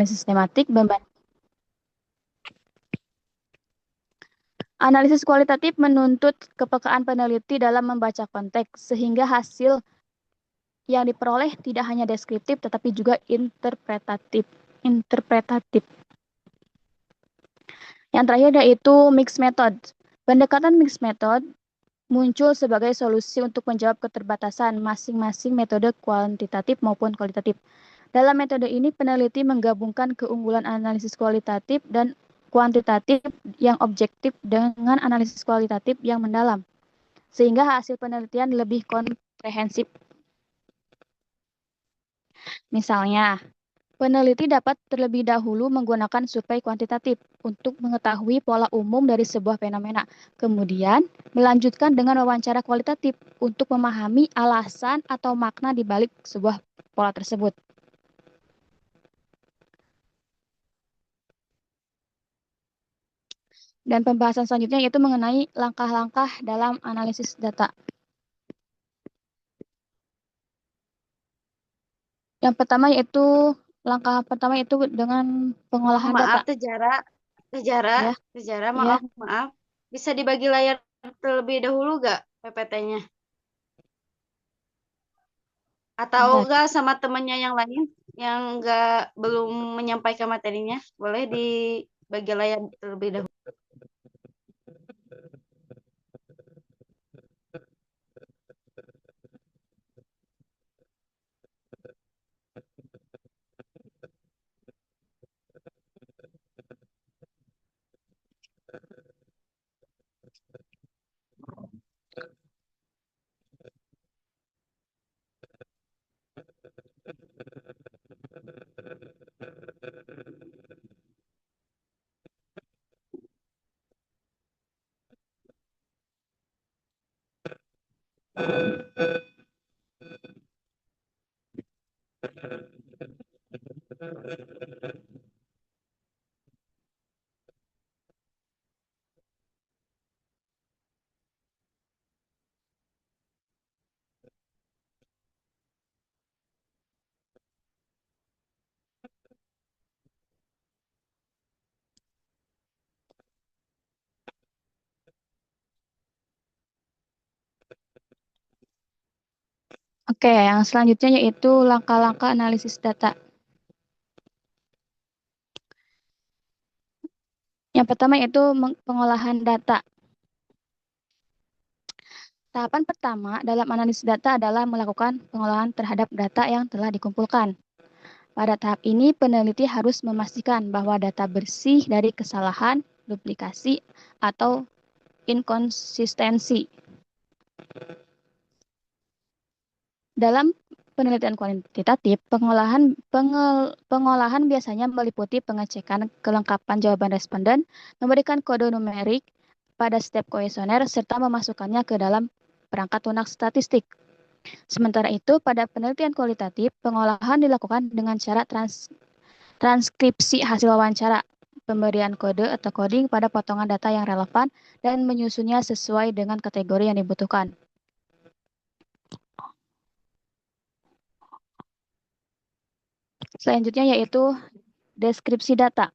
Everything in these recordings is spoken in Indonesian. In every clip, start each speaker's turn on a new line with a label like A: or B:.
A: sistematik Analisis kualitatif menuntut kepekaan peneliti dalam membaca konteks, sehingga hasil yang diperoleh tidak hanya deskriptif tetapi juga interpretatif. Yang terakhir yaitu mixed method. Pendekatan mixed method muncul sebagai solusi untuk menjawab keterbatasan masing-masing metode kuantitatif maupun kualitatif. Dalam metode ini, peneliti menggabungkan keunggulan analisis kualitatif dan kuantitatif yang objektif dengan analisis kualitatif yang mendalam, sehingga hasil penelitian lebih komprehensif. Misalnya, peneliti dapat terlebih dahulu menggunakan survei kuantitatif untuk mengetahui pola umum dari sebuah fenomena, kemudian melanjutkan dengan wawancara kualitatif untuk memahami alasan atau makna di balik sebuah pola tersebut. Dan pembahasan selanjutnya yaitu mengenai langkah-langkah dalam analisis data. Yang pertama yaitu langkah pertama itu dengan pengolahan data.
B: Maaf, Tejara,
A: Ya,
B: maaf. Bisa dibagi layar terlebih dahulu gak PPT-nya? Atau
A: bentar.
B: enggak sama temannya yang lain yang enggak belum menyampaikan materinya? Boleh dibagi layar terlebih dahulu.
A: Oke, yang selanjutnya yaitu langkah-langkah analisis data. Yang pertama yaitu pengolahan data. Tahapan pertama dalam analisis data adalah melakukan pengolahan terhadap data yang telah dikumpulkan. Pada tahap ini, peneliti harus memastikan bahwa data bersih dari kesalahan, duplikasi, atau inkonsistensi. Dalam penelitian kuantitatif, pengolahan biasanya meliputi pengecekan kelengkapan jawaban responden, memberikan kode numerik pada setiap kuesioner, serta memasukkannya ke dalam perangkat lunak statistik. Sementara itu, pada penelitian kualitatif, pengolahan dilakukan dengan cara transkripsi hasil wawancara, pemberian kode atau coding pada potongan data yang relevan, dan menyusunnya sesuai dengan kategori yang dibutuhkan. Selanjutnya yaitu deskripsi data.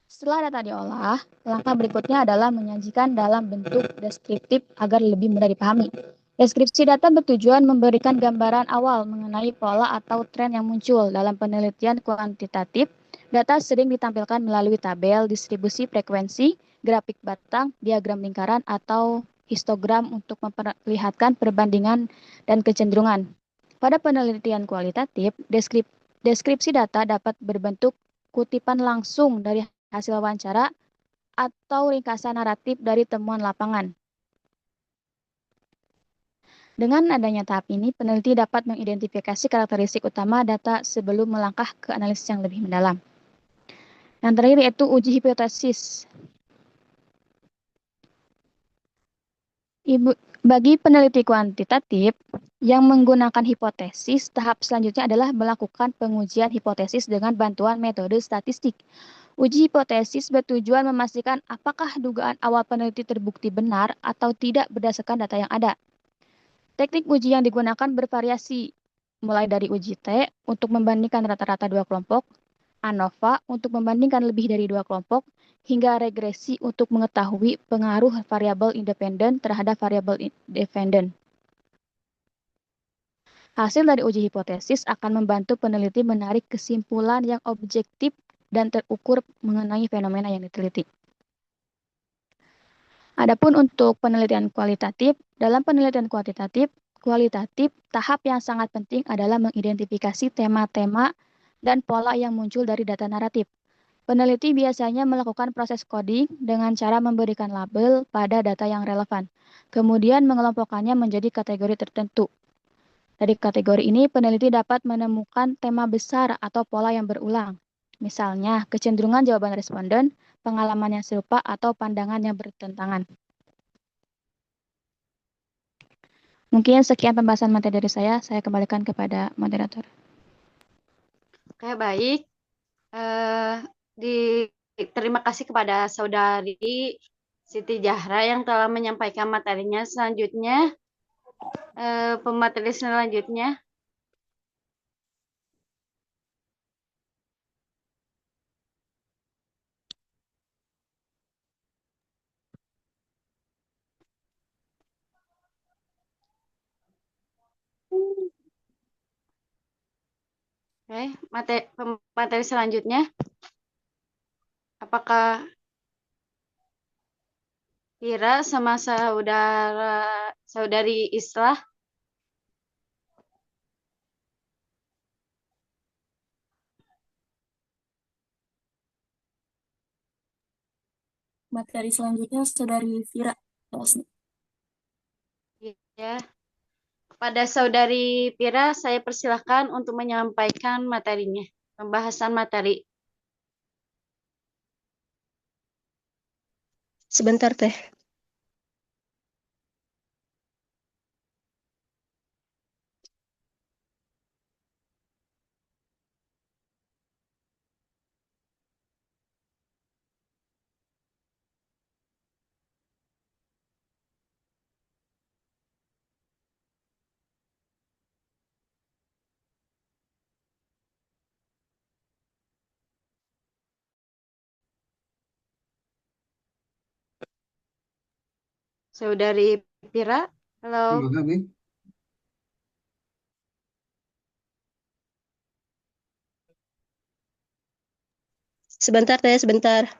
A: Setelah data diolah, langkah berikutnya adalah menyajikan dalam bentuk deskriptif agar lebih mudah dipahami. Deskripsi data bertujuan memberikan gambaran awal mengenai pola atau tren yang muncul. Dalam penelitian kuantitatif, data sering ditampilkan melalui tabel, distribusi frekuensi, grafik batang, diagram lingkaran, atau histogram untuk memperlihatkan perbandingan dan kecenderungan. Pada penelitian kualitatif, deskripsi data dapat berbentuk kutipan langsung dari hasil wawancara atau ringkasan naratif dari temuan lapangan. Dengan adanya tahap ini, peneliti dapat mengidentifikasi karakteristik utama data sebelum melangkah ke analisis yang lebih mendalam. Yang terakhir yaitu uji hipotesis. Bagi peneliti kuantitatif yang menggunakan hipotesis, tahap selanjutnya adalah melakukan pengujian hipotesis dengan bantuan metode statistik. Uji hipotesis bertujuan memastikan apakah dugaan awal peneliti terbukti benar atau tidak berdasarkan data yang ada. Teknik uji yang digunakan bervariasi, mulai dari uji T untuk membandingkan rata-rata dua kelompok, ANOVA untuk membandingkan lebih dari dua kelompok, hingga regresi untuk mengetahui pengaruh variabel independen terhadap variabel dependen. Hasil dari uji hipotesis akan membantu peneliti menarik kesimpulan yang objektif dan terukur mengenai fenomena yang diteliti. Adapun untuk penelitian kualitatif, dalam penelitian kualitatif, tahap yang sangat penting adalah mengidentifikasi tema-tema dan pola yang muncul dari data naratif. Peneliti biasanya melakukan proses coding dengan cara memberikan label pada data yang relevan, kemudian mengelompokkannya menjadi kategori tertentu. Dari kategori ini, peneliti dapat menemukan tema besar atau pola yang berulang. Misalnya, kecenderungan jawaban responden, pengalaman yang serupa, atau pandangan yang bertentangan. Mungkin sekian pembahasan materi dari saya kembalikan kepada moderator.
B: Oke, baik. Terima kasih kepada Saudari Siti Zahra yang telah menyampaikan materinya. Selanjutnya, pemateri selanjutnya. Oke, pemateri selanjutnya. Apakah Ira sama saudari Islah?
C: Materi selanjutnya Saudari Vira.
B: Ya. Kepada Saudari Vira, saya persilahkan untuk menyampaikan materinya, pembahasan materi.
D: Sebentar, Teh.
B: Saudari Vira, halo.
D: Sebentar, Teh, sebentar.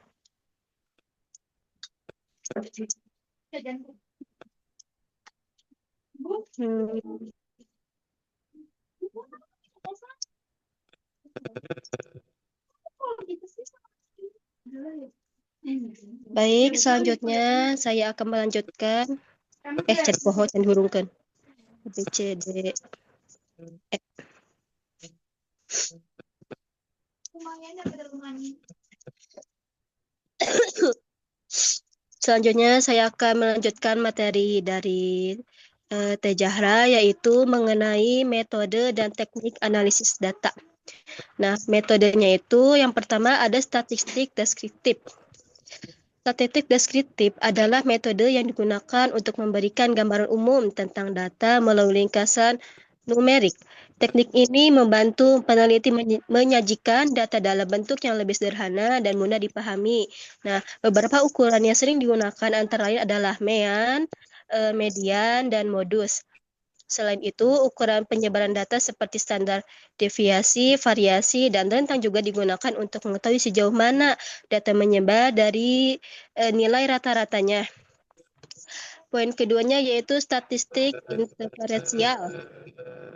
D: Baik, selanjutnya saya akan melanjutkan. Cari pohon dan hurungkan. B, C, D, E. Selanjutnya saya akan melanjutkan materi dari Teh Zahra, yaitu mengenai metode dan teknik analisis data. Nah, metodenya itu yang pertama ada statistik deskriptif. Statistik deskriptif adalah metode yang digunakan untuk memberikan gambaran umum tentang data melalui ringkasan numerik. Teknik ini membantu peneliti menyajikan data dalam bentuk yang lebih sederhana dan mudah dipahami. Nah, beberapa ukuran yang sering digunakan antara lain adalah mean, median, dan modus. Selain itu, ukuran penyebaran data seperti standar deviasi, variasi, dan rentang juga digunakan untuk mengetahui sejauh mana data menyebar dari nilai rata-ratanya. Poin keduanya yaitu statistik inferensial.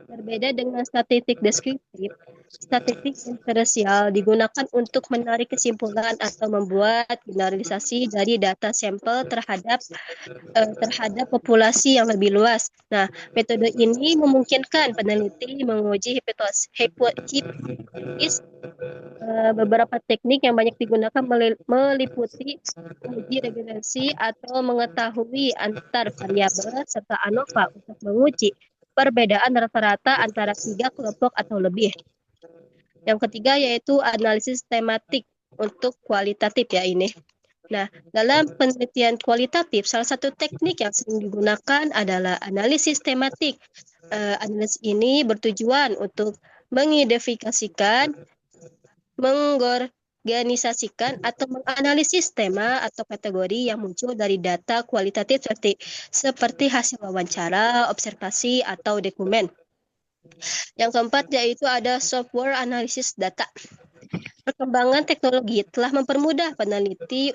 D: Berbeda dengan statistik deskriptif, statistik inferensial digunakan untuk menarik kesimpulan atau membuat generalisasi dari data sampel terhadap populasi yang lebih luas. Nah, metode ini memungkinkan peneliti menguji hipotesis. Beberapa teknik yang banyak digunakan meliputi uji regresi atau mengetahui antar variabel serta ANOVA untuk menguji perbedaan rata-rata antara 3 kelompok atau lebih. Yang ketiga yaitu analisis tematik untuk kualitatif ya ini. Nah, dalam penelitian kualitatif, salah satu teknik yang sering digunakan adalah analisis tematik. Analisis ini bertujuan untuk mengidentifikasikan, mengorganisasikan, atau menganalisis tema atau kategori yang muncul dari data kualitatif seperti hasil wawancara, observasi, atau dokumen. Yang keempat yaitu ada software analisis data. Perkembangan teknologi telah mempermudah peneliti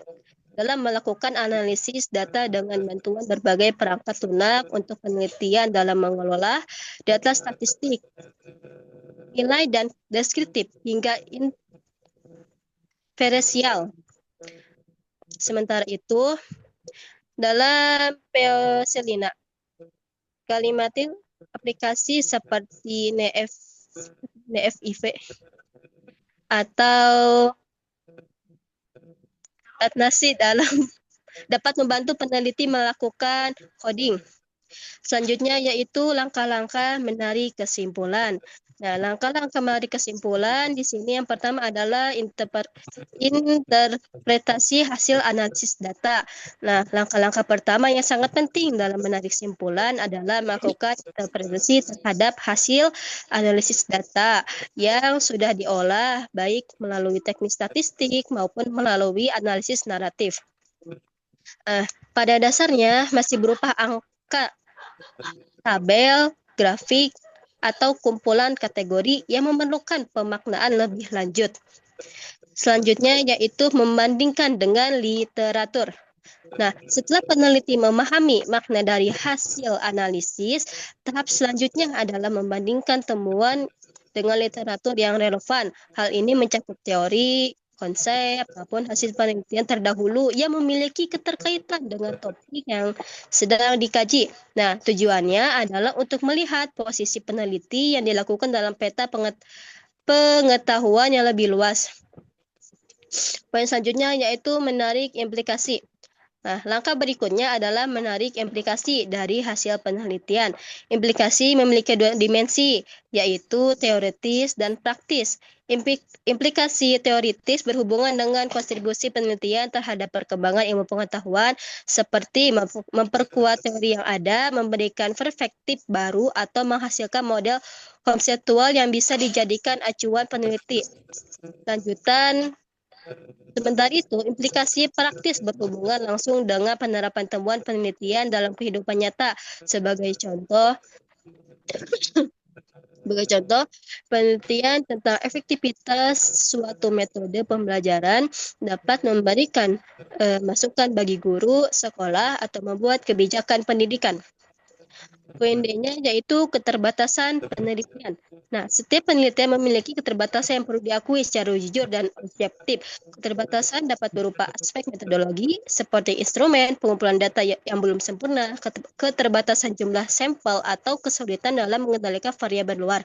D: dalam melakukan analisis data dengan bantuan berbagai perangkat lunak untuk penelitian dalam mengelola data statistik, nilai dan deskriptif hingga inferensial. Sementara itu, dalam Peoselina, kalimatil aplikasi seperti NFIV atau Atnasi dapat membantu peneliti melakukan coding. Selanjutnya yaitu langkah-langkah menarik kesimpulan. Nah, langkah-langkah menarik kesimpulan di sini yang pertama adalah interpretasi hasil analisis data. Nah, langkah-langkah pertama yang sangat penting dalam menarik kesimpulan adalah melakukan interpretasi terhadap hasil analisis data yang sudah diolah baik melalui teknik statistik maupun melalui analisis naratif. Pada dasarnya masih berupa angka, tabel, grafik, atau kumpulan kategori yang memerlukan pemaknaan lebih lanjut. Selanjutnya yaitu membandingkan dengan literatur. Nah, setelah peneliti memahami makna dari hasil analisis, tahap selanjutnya adalah membandingkan temuan dengan literatur yang relevan. Hal ini mencakup teori, konsep, maupun hasil penelitian terdahulu yang memiliki keterkaitan dengan topik yang sedang dikaji. Nah, tujuannya adalah untuk melihat posisi peneliti yang dilakukan dalam peta pengetahuan yang lebih luas. Poin selanjutnya yaitu menarik implikasi. Nah, langkah berikutnya adalah menarik implikasi dari hasil penelitian. Implikasi memiliki dua dimensi, yaitu teoritis dan praktis. Implikasi teoritis berhubungan dengan kontribusi penelitian terhadap perkembangan ilmu pengetahuan, seperti memperkuat teori yang ada, memberikan perspektif baru, atau menghasilkan model konseptual yang bisa dijadikan acuan peneliti. Sementara itu, implikasi praktis berhubungan langsung dengan penerapan temuan penelitian dalam kehidupan nyata. Sebagai contoh, penelitian tentang efektivitas suatu metode pembelajaran dapat memberikan masukan bagi guru, sekolah, atau membuat kebijakan pendidikan. Poin D-nya yaitu keterbatasan penelitian. Nah, setiap penelitian memiliki keterbatasan yang perlu diakui secara jujur dan objektif. Keterbatasan dapat berupa aspek metodologi, seperti instrumen, pengumpulan data yang belum sempurna, keterbatasan jumlah sampel, atau kesulitan dalam mengendalikan variabel luar.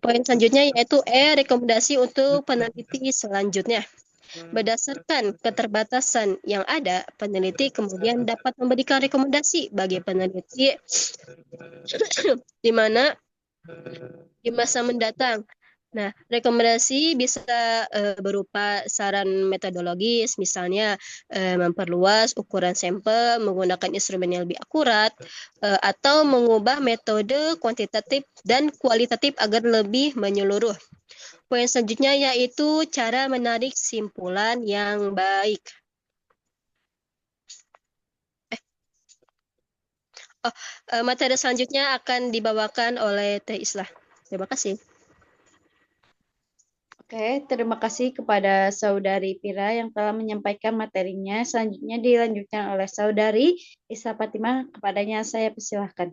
D: Poin selanjutnya yaitu rekomendasi untuk peneliti selanjutnya. Berdasarkan keterbatasan yang ada, peneliti kemudian dapat memberikan rekomendasi bagi peneliti di mana di masa mendatang. Nah, rekomendasi bisa berupa saran metodologis, misalnya memperluas ukuran sampel, menggunakan instrumen yang lebih akurat, atau mengubah metode kuantitatif dan kualitatif agar lebih menyeluruh. Poin selanjutnya yaitu cara menarik simpulan yang baik. Materi selanjutnya akan dibawakan oleh Teh Islah. Terima kasih.
B: Oke, terima kasih kepada Saudari Pira yang telah menyampaikan materinya. Selanjutnya dilanjutkan oleh Saudari Isa Fatimah. Kepadanya saya persilahkan.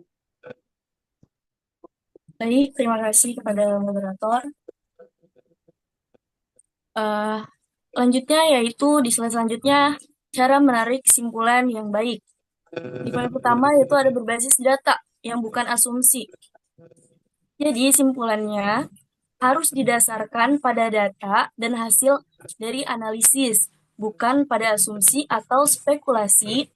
C: Baik, terima kasih kepada moderator. Lanjutnya yaitu di slide selanjutnya cara menarik kesimpulan yang baik. Di poin pertama yaitu ada berbasis data yang bukan asumsi. Jadi simpulannya harus didasarkan pada data dan hasil dari analisis, bukan pada asumsi atau spekulasi.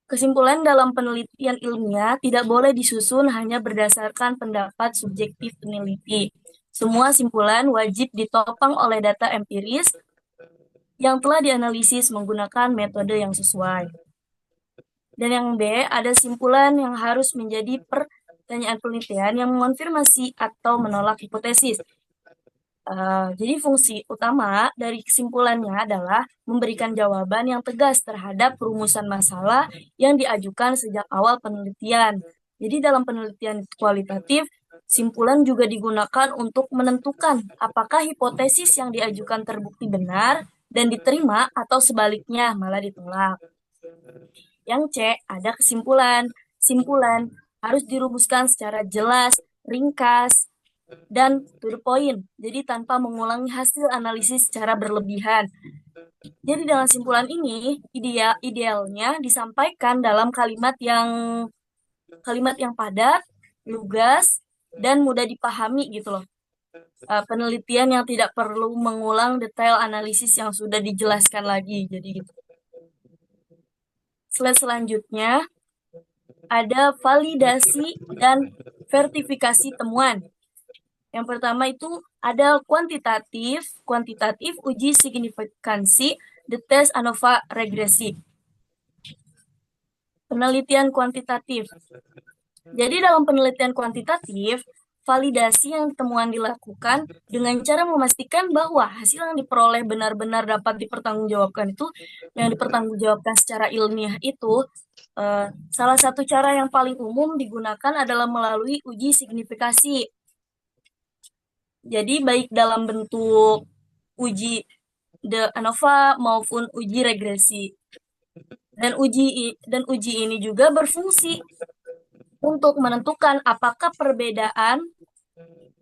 C: Kesimpulan dalam penelitian ilmiah tidak boleh disusun hanya berdasarkan pendapat subjektif peneliti. Semua simpulan wajib ditopang oleh data empiris yang telah dianalisis menggunakan metode yang sesuai. Dan yang B, ada simpulan yang harus menjadi pertanyaan penelitian yang mengonfirmasi atau menolak hipotesis. Jadi fungsi utama dari kesimpulannya adalah memberikan jawaban yang tegas terhadap rumusan masalah yang diajukan sejak awal penelitian. Jadi dalam penelitian kualitatif, simpulan juga digunakan untuk menentukan apakah hipotesis yang diajukan terbukti benar dan diterima atau sebaliknya malah ditolak. Yang C, ada kesimpulan. Simpulan harus dirumuskan secara jelas, ringkas, dan to the point, jadi tanpa mengulangi hasil analisis secara berlebihan. Jadi dalam simpulan ini, idealnya disampaikan dalam kalimat yang padat, lugas, dan mudah dipahami gitu loh. Penelitian yang tidak perlu mengulang detail analisis yang sudah dijelaskan lagi. Jadi gitu. Slide selanjutnya ada validasi dan verifikasi temuan. Yang pertama itu ada kuantitatif uji signifikansi, the test ANOVA regresi. Penelitian kuantitatif. Jadi dalam penelitian kuantitatif, validasi yang temuan dilakukan dengan cara memastikan bahwa hasil yang diperoleh benar-benar dapat dipertanggungjawabkan itu, yang dipertanggungjawabkan secara ilmiah itu, salah satu cara yang paling umum digunakan adalah melalui uji signifikasi. Jadi baik dalam bentuk uji de ANOVA maupun uji regresi. Dan uji ini juga berfungsi untuk menentukan apakah perbedaan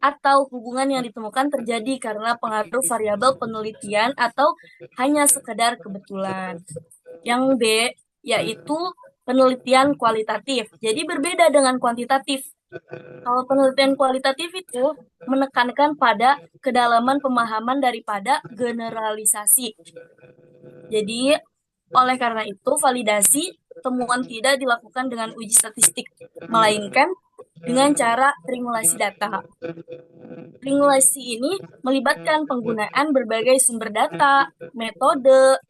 C: atau hubungan yang ditemukan terjadi karena pengaruh variabel penelitian atau hanya sekedar kebetulan. Yang B yaitu penelitian kualitatif. Jadi berbeda dengan kuantitatif. Kalau penelitian kualitatif itu menekankan pada kedalaman pemahaman daripada generalisasi. Jadi, oleh karena itu, validasi temuan tidak dilakukan dengan uji statistik, melainkan dengan cara trimulasi data. Trimulasi ini melibatkan penggunaan berbagai sumber data, metode,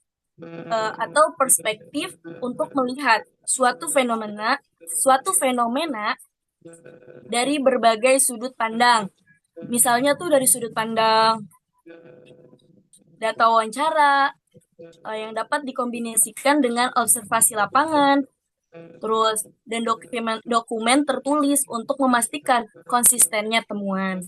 C: atau perspektif untuk melihat suatu fenomena dari berbagai sudut pandang. Misalnya tuh dari sudut pandang data wawancara yang dapat dikombinasikan dengan observasi lapangan, terus dan dokumen tertulis untuk memastikan konsistennya temuan.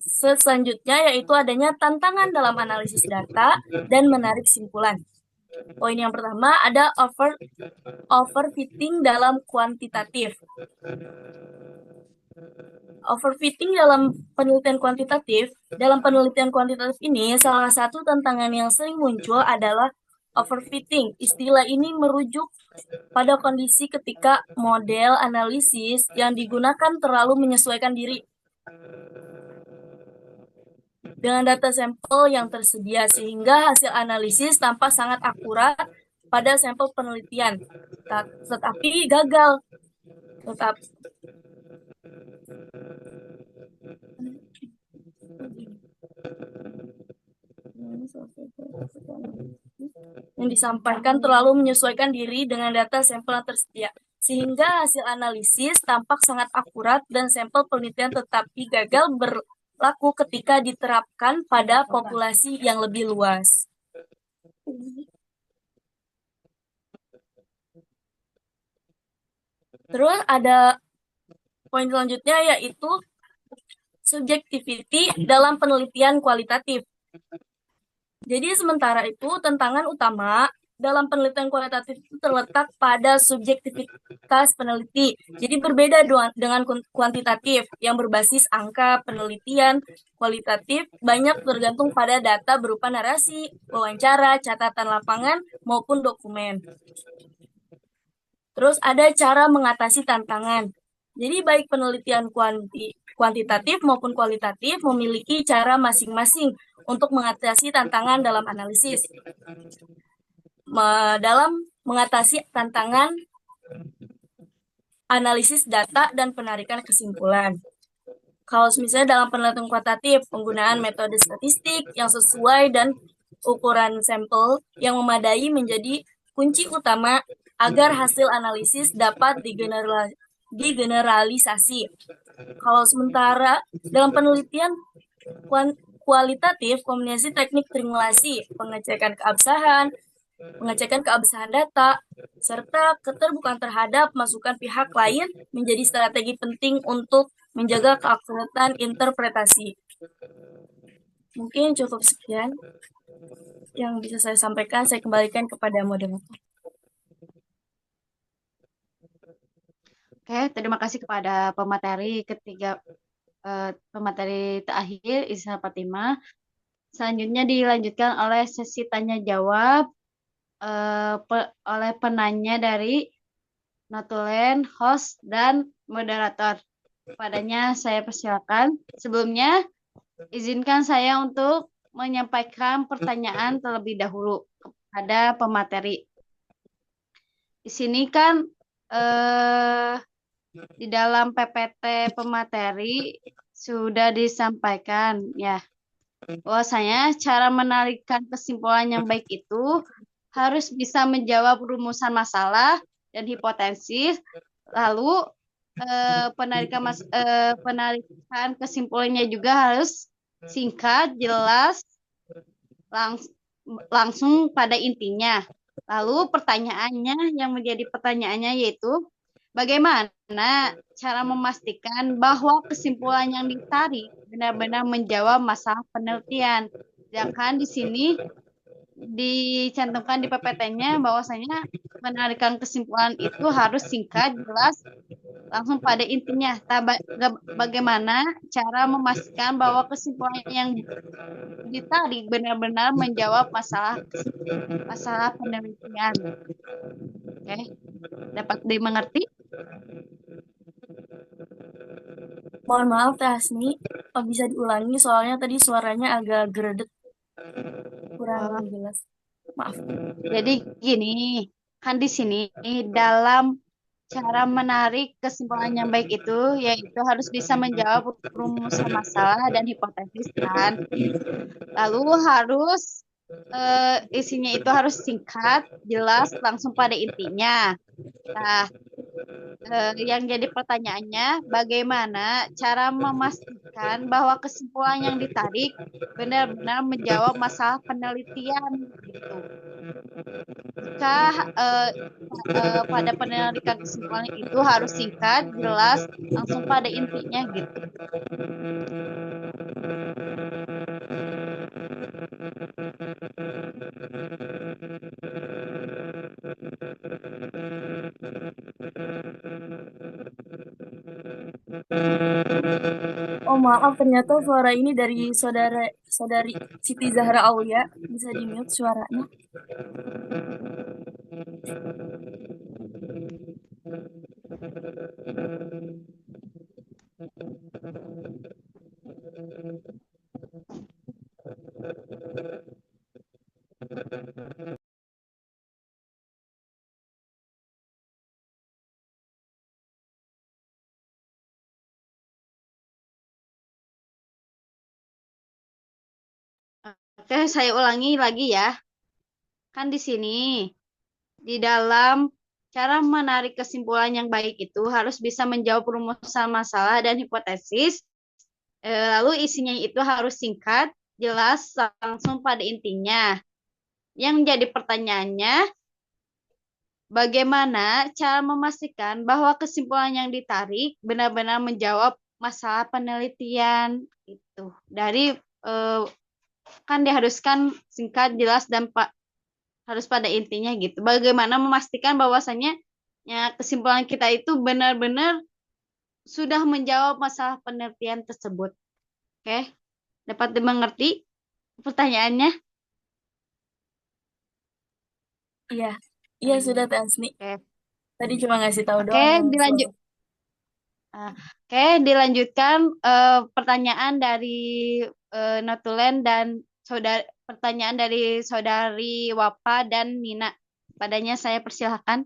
C: Selanjutnya yaitu adanya tantangan dalam analisis data dan menarik simpulan. Poin yang pertama ada overfitting dalam kuantitatif. Overfitting dalam penelitian kuantitatif ini salah satu tantangan yang sering muncul adalah overfitting. Istilah ini merujuk pada kondisi ketika model analisis yang digunakan terlalu menyesuaikan diri dengan data sampel yang tersedia sehingga hasil analisis tampak sangat akurat pada sampel penelitian, tetapi gagal. Yang disampaikan terlalu menyesuaikan diri dengan data sampel yang tersedia, sehingga hasil analisis tampak sangat akurat dan sampel penelitian tetapi gagal berlaku ketika diterapkan pada populasi yang lebih luas. Terus ada poin selanjutnya yaitu subjectivity dalam penelitian kualitatif. Jadi sementara itu tantangan utama dalam penelitian kualitatif itu terletak pada subjektivitas peneliti. Jadi berbeda dengan kuantitatif yang berbasis angka. Penelitian kualitatif banyak tergantung pada data berupa narasi, wawancara, catatan lapangan, maupun dokumen. Terus ada cara mengatasi tantangan. Jadi baik penelitian kuantitatif maupun kualitatif memiliki cara masing-masing untuk mengatasi tantangan dalam analisis. Dalam mengatasi tantangan analisis data dan penarikan kesimpulan. Kalau misalnya dalam penelitian kuantitatif, penggunaan metode statistik yang sesuai dan ukuran sampel yang memadai menjadi kunci utama agar hasil analisis dapat digeneralisasi. Kalau sementara dalam penelitian kualitatif, kombinasi teknik trimulasi, pengecekan keabsahan data, serta keterbukaan terhadap masukan pihak lain menjadi strategi penting untuk menjaga keakuratan interpretasi. Mungkin cukup sekian yang bisa saya sampaikan. Saya kembalikan kepada moderator.
B: Oke, terima kasih kepada pemateri pemateri terakhir Isna Fatimah. Selanjutnya dilanjutkan oleh sesi tanya jawab oleh penanya dari notulen, host, dan moderator. Kepadanya saya persilakan. Sebelumnya, izinkan saya untuk menyampaikan pertanyaan terlebih dahulu kepada pemateri. Di sini kan di dalam PPT pemateri sudah disampaikan ya bahwasanya cara menarikkan kesimpulan yang baik itu harus bisa menjawab rumusan masalah dan hipotesis, lalu penarikan kesimpulannya juga harus singkat, jelas, langsung pada intinya. Lalu pertanyaannya yang menjadi pertanyaannya yaitu bagaimana cara memastikan bahwa kesimpulan yang ditarik benar-benar menjawab masalah penelitian. Sedangkan di sini dicantumkan di PPT-nya bahwasanya menarikan kesimpulan itu harus singkat, jelas, langsung pada intinya. Bagaimana cara memastikan bahwa kesimpulan yang ditarik benar-benar menjawab masalah penelitian. Oke, dapat dimengerti?
C: Mohon maaf, Teh Hasni, bisa diulangi soalnya tadi suaranya agak geredek, kurang jelas. Maaf.
B: Jadi gini, kan di sini dalam cara menarik kesimpulan yang baik itu yaitu harus bisa menjawab rumusan masalah dan hipotesis kan. Lalu harus isinya itu harus singkat, jelas, langsung pada intinya. Nah, yang jadi pertanyaannya, bagaimana cara memastikan bahwa kesimpulan yang ditarik benar-benar menjawab masalah penelitian gitu. Jika pada penarikan kesimpulan itu harus singkat, jelas, langsung pada intinya gitu.
C: Oh maaf, ternyata suara ini dari saudari Siti Zahra Aulia. Bisa di-mute suaranya.
B: Oke, saya ulangi lagi ya. Kan di sini, di dalam cara menarik kesimpulan yang baik itu harus bisa menjawab rumusan masalah dan hipotesis. Lalu isinya itu harus singkat, jelas, langsung pada intinya. Yang menjadi pertanyaannya, bagaimana cara memastikan bahwa kesimpulan yang ditarik benar-benar menjawab masalah penelitian itu dari kan diharuskan singkat, jelas, dan harus pada intinya gitu. Bagaimana memastikan bahwasannya ya, kesimpulan kita itu benar-benar sudah menjawab masalah penelitian tersebut. Oke, dapat dimengerti pertanyaannya?
C: Iya, iya sudah Teh Hasni.
B: Oke.
C: Tadi cuma ngasih tahu
B: Oke,
C: doang.
B: Oke, dilanjutkan pertanyaan dari notulen dan pertanyaan dari saudari Wapa dan Nina. Padanya saya persilahkan.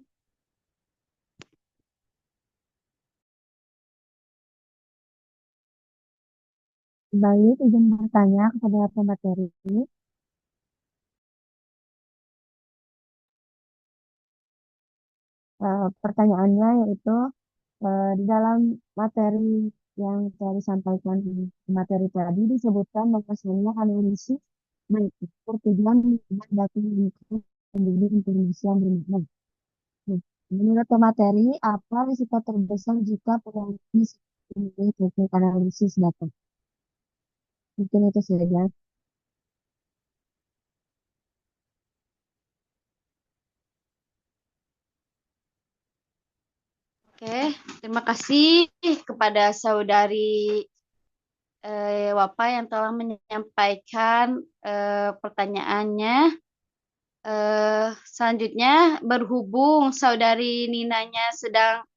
E: Baik, izin bertanya kepada pemateri. Pertanyaannya yaitu di dalam materi yang saya sampaikan di materi tadi disebutkan bahwasanya analisis baik bertujuan membuat data yang menjadi informasi yang bermakna. Nah, menurut pemateri, apa risiko terbesar jika peneliti memiliki teknik analisis data? Mungkin itu saja.
B: Oke, terima kasih kepada saudari Wapa yang telah menyampaikan pertanyaannya. Selanjutnya, berhubung saudari Ninanya sedang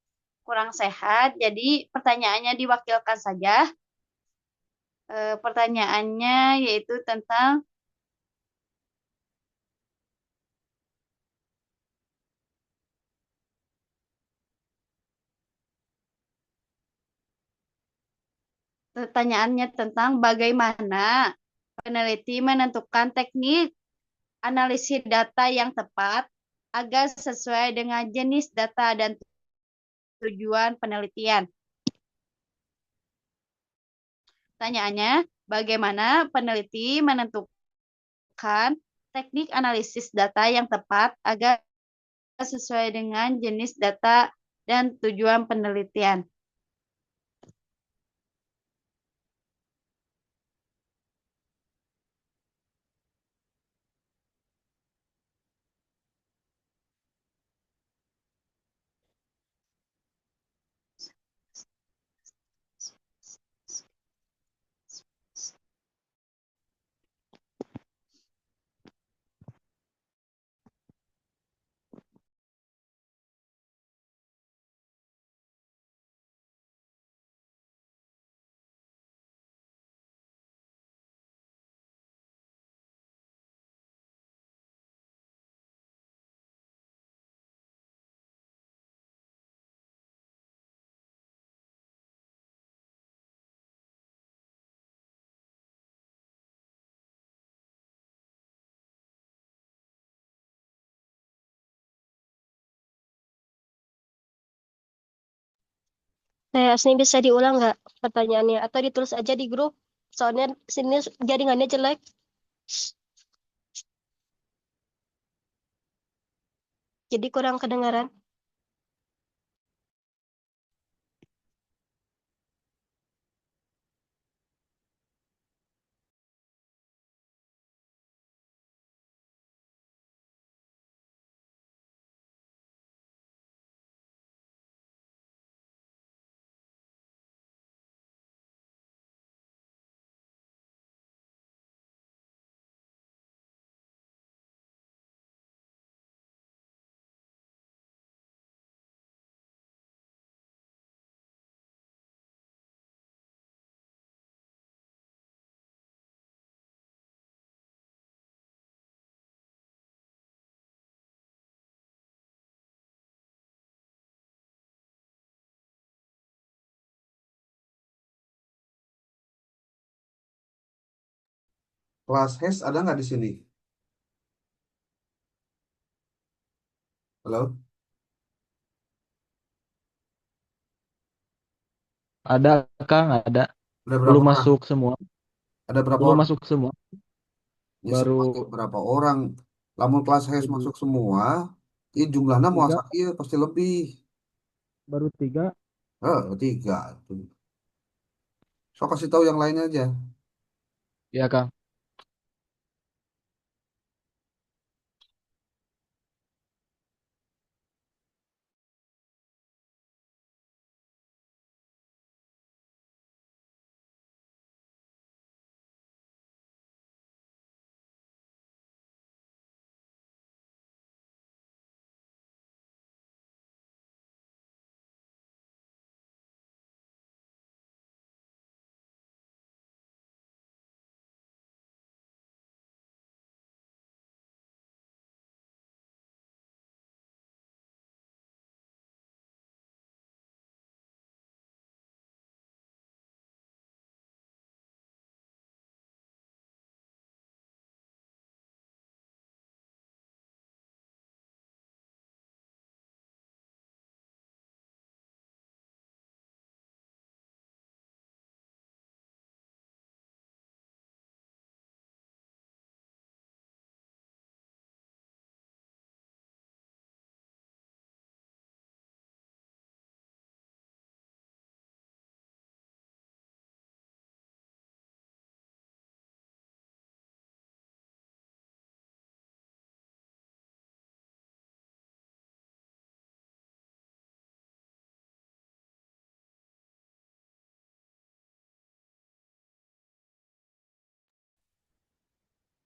B: kurang sehat, jadi pertanyaannya diwakilkan saja. Pertanyaannya yaitu tentang bagaimana peneliti menentukan teknik analisis data yang tepat agar sesuai dengan jenis data dan tujuan penelitian. Pertanyaannya, bagaimana peneliti menentukan teknik analisis data yang tepat agar sesuai dengan jenis data dan tujuan penelitian?
D: Nah, Asni bisa diulang nggak pertanyaannya? Atau ditulis aja di grup? Soalnya sini jaringannya jelek. Jadi kurang kedengaran.
F: Kelas HES ada nggak di sini? Halo?
G: Ada Kang, ada.
F: Ada berapa
G: Belum
F: orang?
G: masuk semua.
F: Ada berapa
G: Belum
F: orang?
G: masuk semua.
F: Ya
G: Baru
F: sebagai berapa orang? Lamun kelas HES
G: tiga.
F: masuk semua, ini jumlahnya mau
G: Tiga,
F: iya pasti lebih.
G: baru tiga.
F: Tiga. Tuh. So kasih tahu yang lain aja.
G: Ya Kang.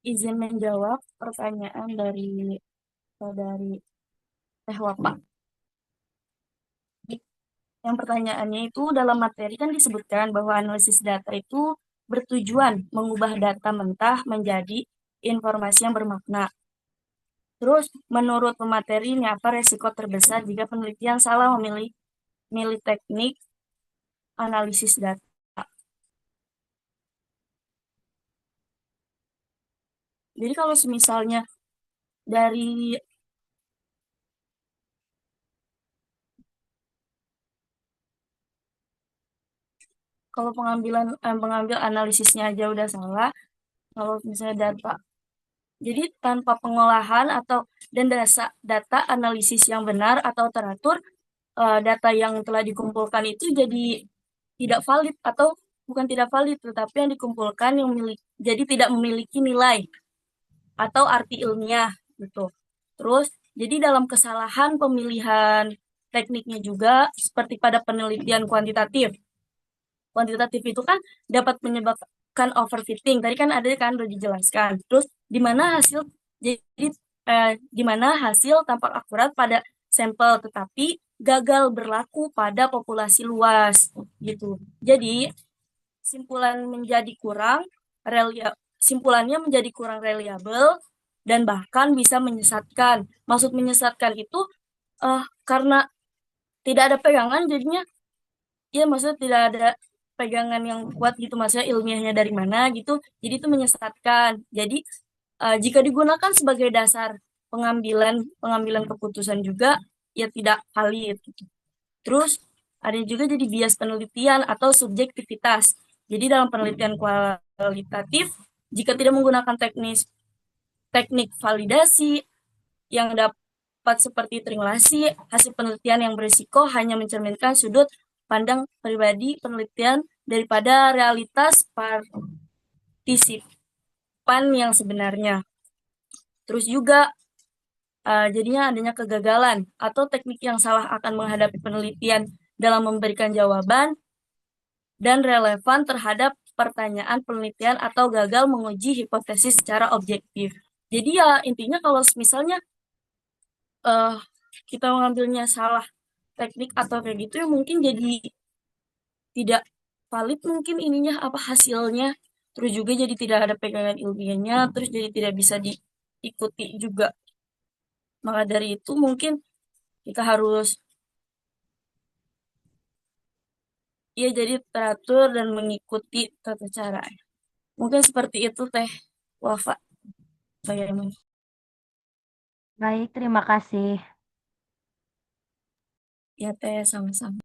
C: izin menjawab pertanyaan dari Teh Wapa. Yang pertanyaannya itu dalam materi kan disebutkan bahwa analisis data itu bertujuan mengubah data mentah menjadi informasi yang bermakna. Terus menurut pemateri ini apa resiko terbesar jika penelitian salah memilih teknik analisis data? Jadi kalau misalnya dari kalau pengambil analisisnya aja udah salah, kalau misalnya data. Jadi tanpa pengolahan dan data analisis yang benar atau teratur, data yang telah dikumpulkan itu jadi tidak valid atau bukan tidak valid, tetapi yang dikumpulkan jadi tidak memiliki nilai atau arti ilmiah gitu. Terus jadi dalam kesalahan pemilihan tekniknya juga seperti pada penelitian kuantitatif. Kuantitatif itu kan dapat menyebabkan overfitting. Tadi kan ada kan udah dijelaskan. Terus di mana hasil tampak akurat pada sampel tetapi gagal berlaku pada populasi luas gitu. Jadi simpulannya menjadi kurang reliabel dan bahkan bisa menyesatkan. Maksud menyesatkan itu karena tidak ada pegangan jadinya ya maksudnya tidak ada pegangan yang kuat gitu maksudnya ilmiahnya dari mana gitu jadi itu menyesatkan jadi jika digunakan sebagai dasar pengambilan keputusan juga ya tidak valid gitu. Terus ada juga jadi bias penelitian atau subjektivitas. Jadi dalam penelitian kualitatif jika tidak menggunakan teknik validasi yang dapat seperti triangulasi, hasil penelitian yang berisiko hanya mencerminkan sudut pandang pribadi penelitian daripada realitas partisipan yang sebenarnya. Terus juga jadinya adanya kegagalan atau teknik yang salah akan menghadapi penelitian dalam memberikan jawaban dan relevan terhadap pertanyaan penelitian atau gagal menguji hipotesis secara objektif. Jadi ya intinya kalau misalnya kita mengambilnya salah teknik atau kayak gitu ya mungkin jadi tidak valid mungkin ininya apa hasilnya. Terus juga jadi tidak ada pegangan ilmiahnya, terus jadi tidak bisa diikuti juga. Maka dari itu mungkin kita harus ya jadi teratur dan mengikuti tata cara. Mungkin seperti itu Teh Wafa. Bagaimana?
H: Baik, terima kasih.
C: Ya Teh, sama-sama.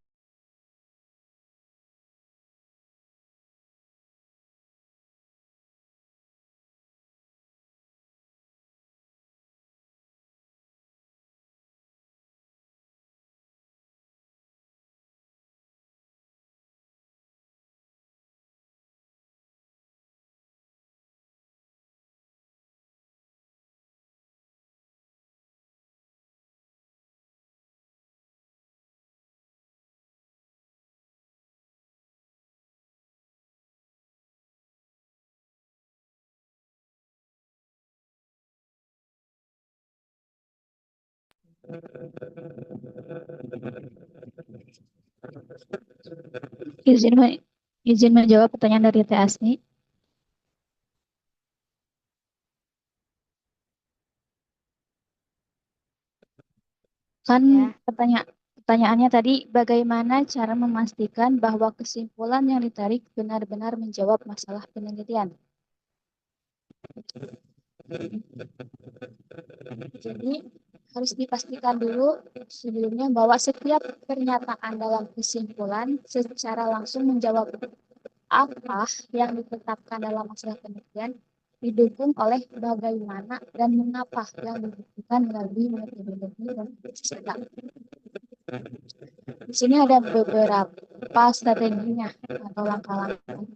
A: Izin menjawab pertanyaan dari Teh Asmi. Kan pertanyaannya tadi bagaimana cara memastikan bahwa kesimpulan yang ditarik benar-benar menjawab masalah penelitian. Jadi harus dipastikan dulu sebelumnya bahwa setiap pernyataan dalam kesimpulan secara langsung menjawab apa yang ditetapkan dalam masalah penelitian didukung oleh bagaimana dan mengapa yang dibutuhkan melalui metodologi dan data. Di sini ada beberapa strateginya atau langkah-langkahnya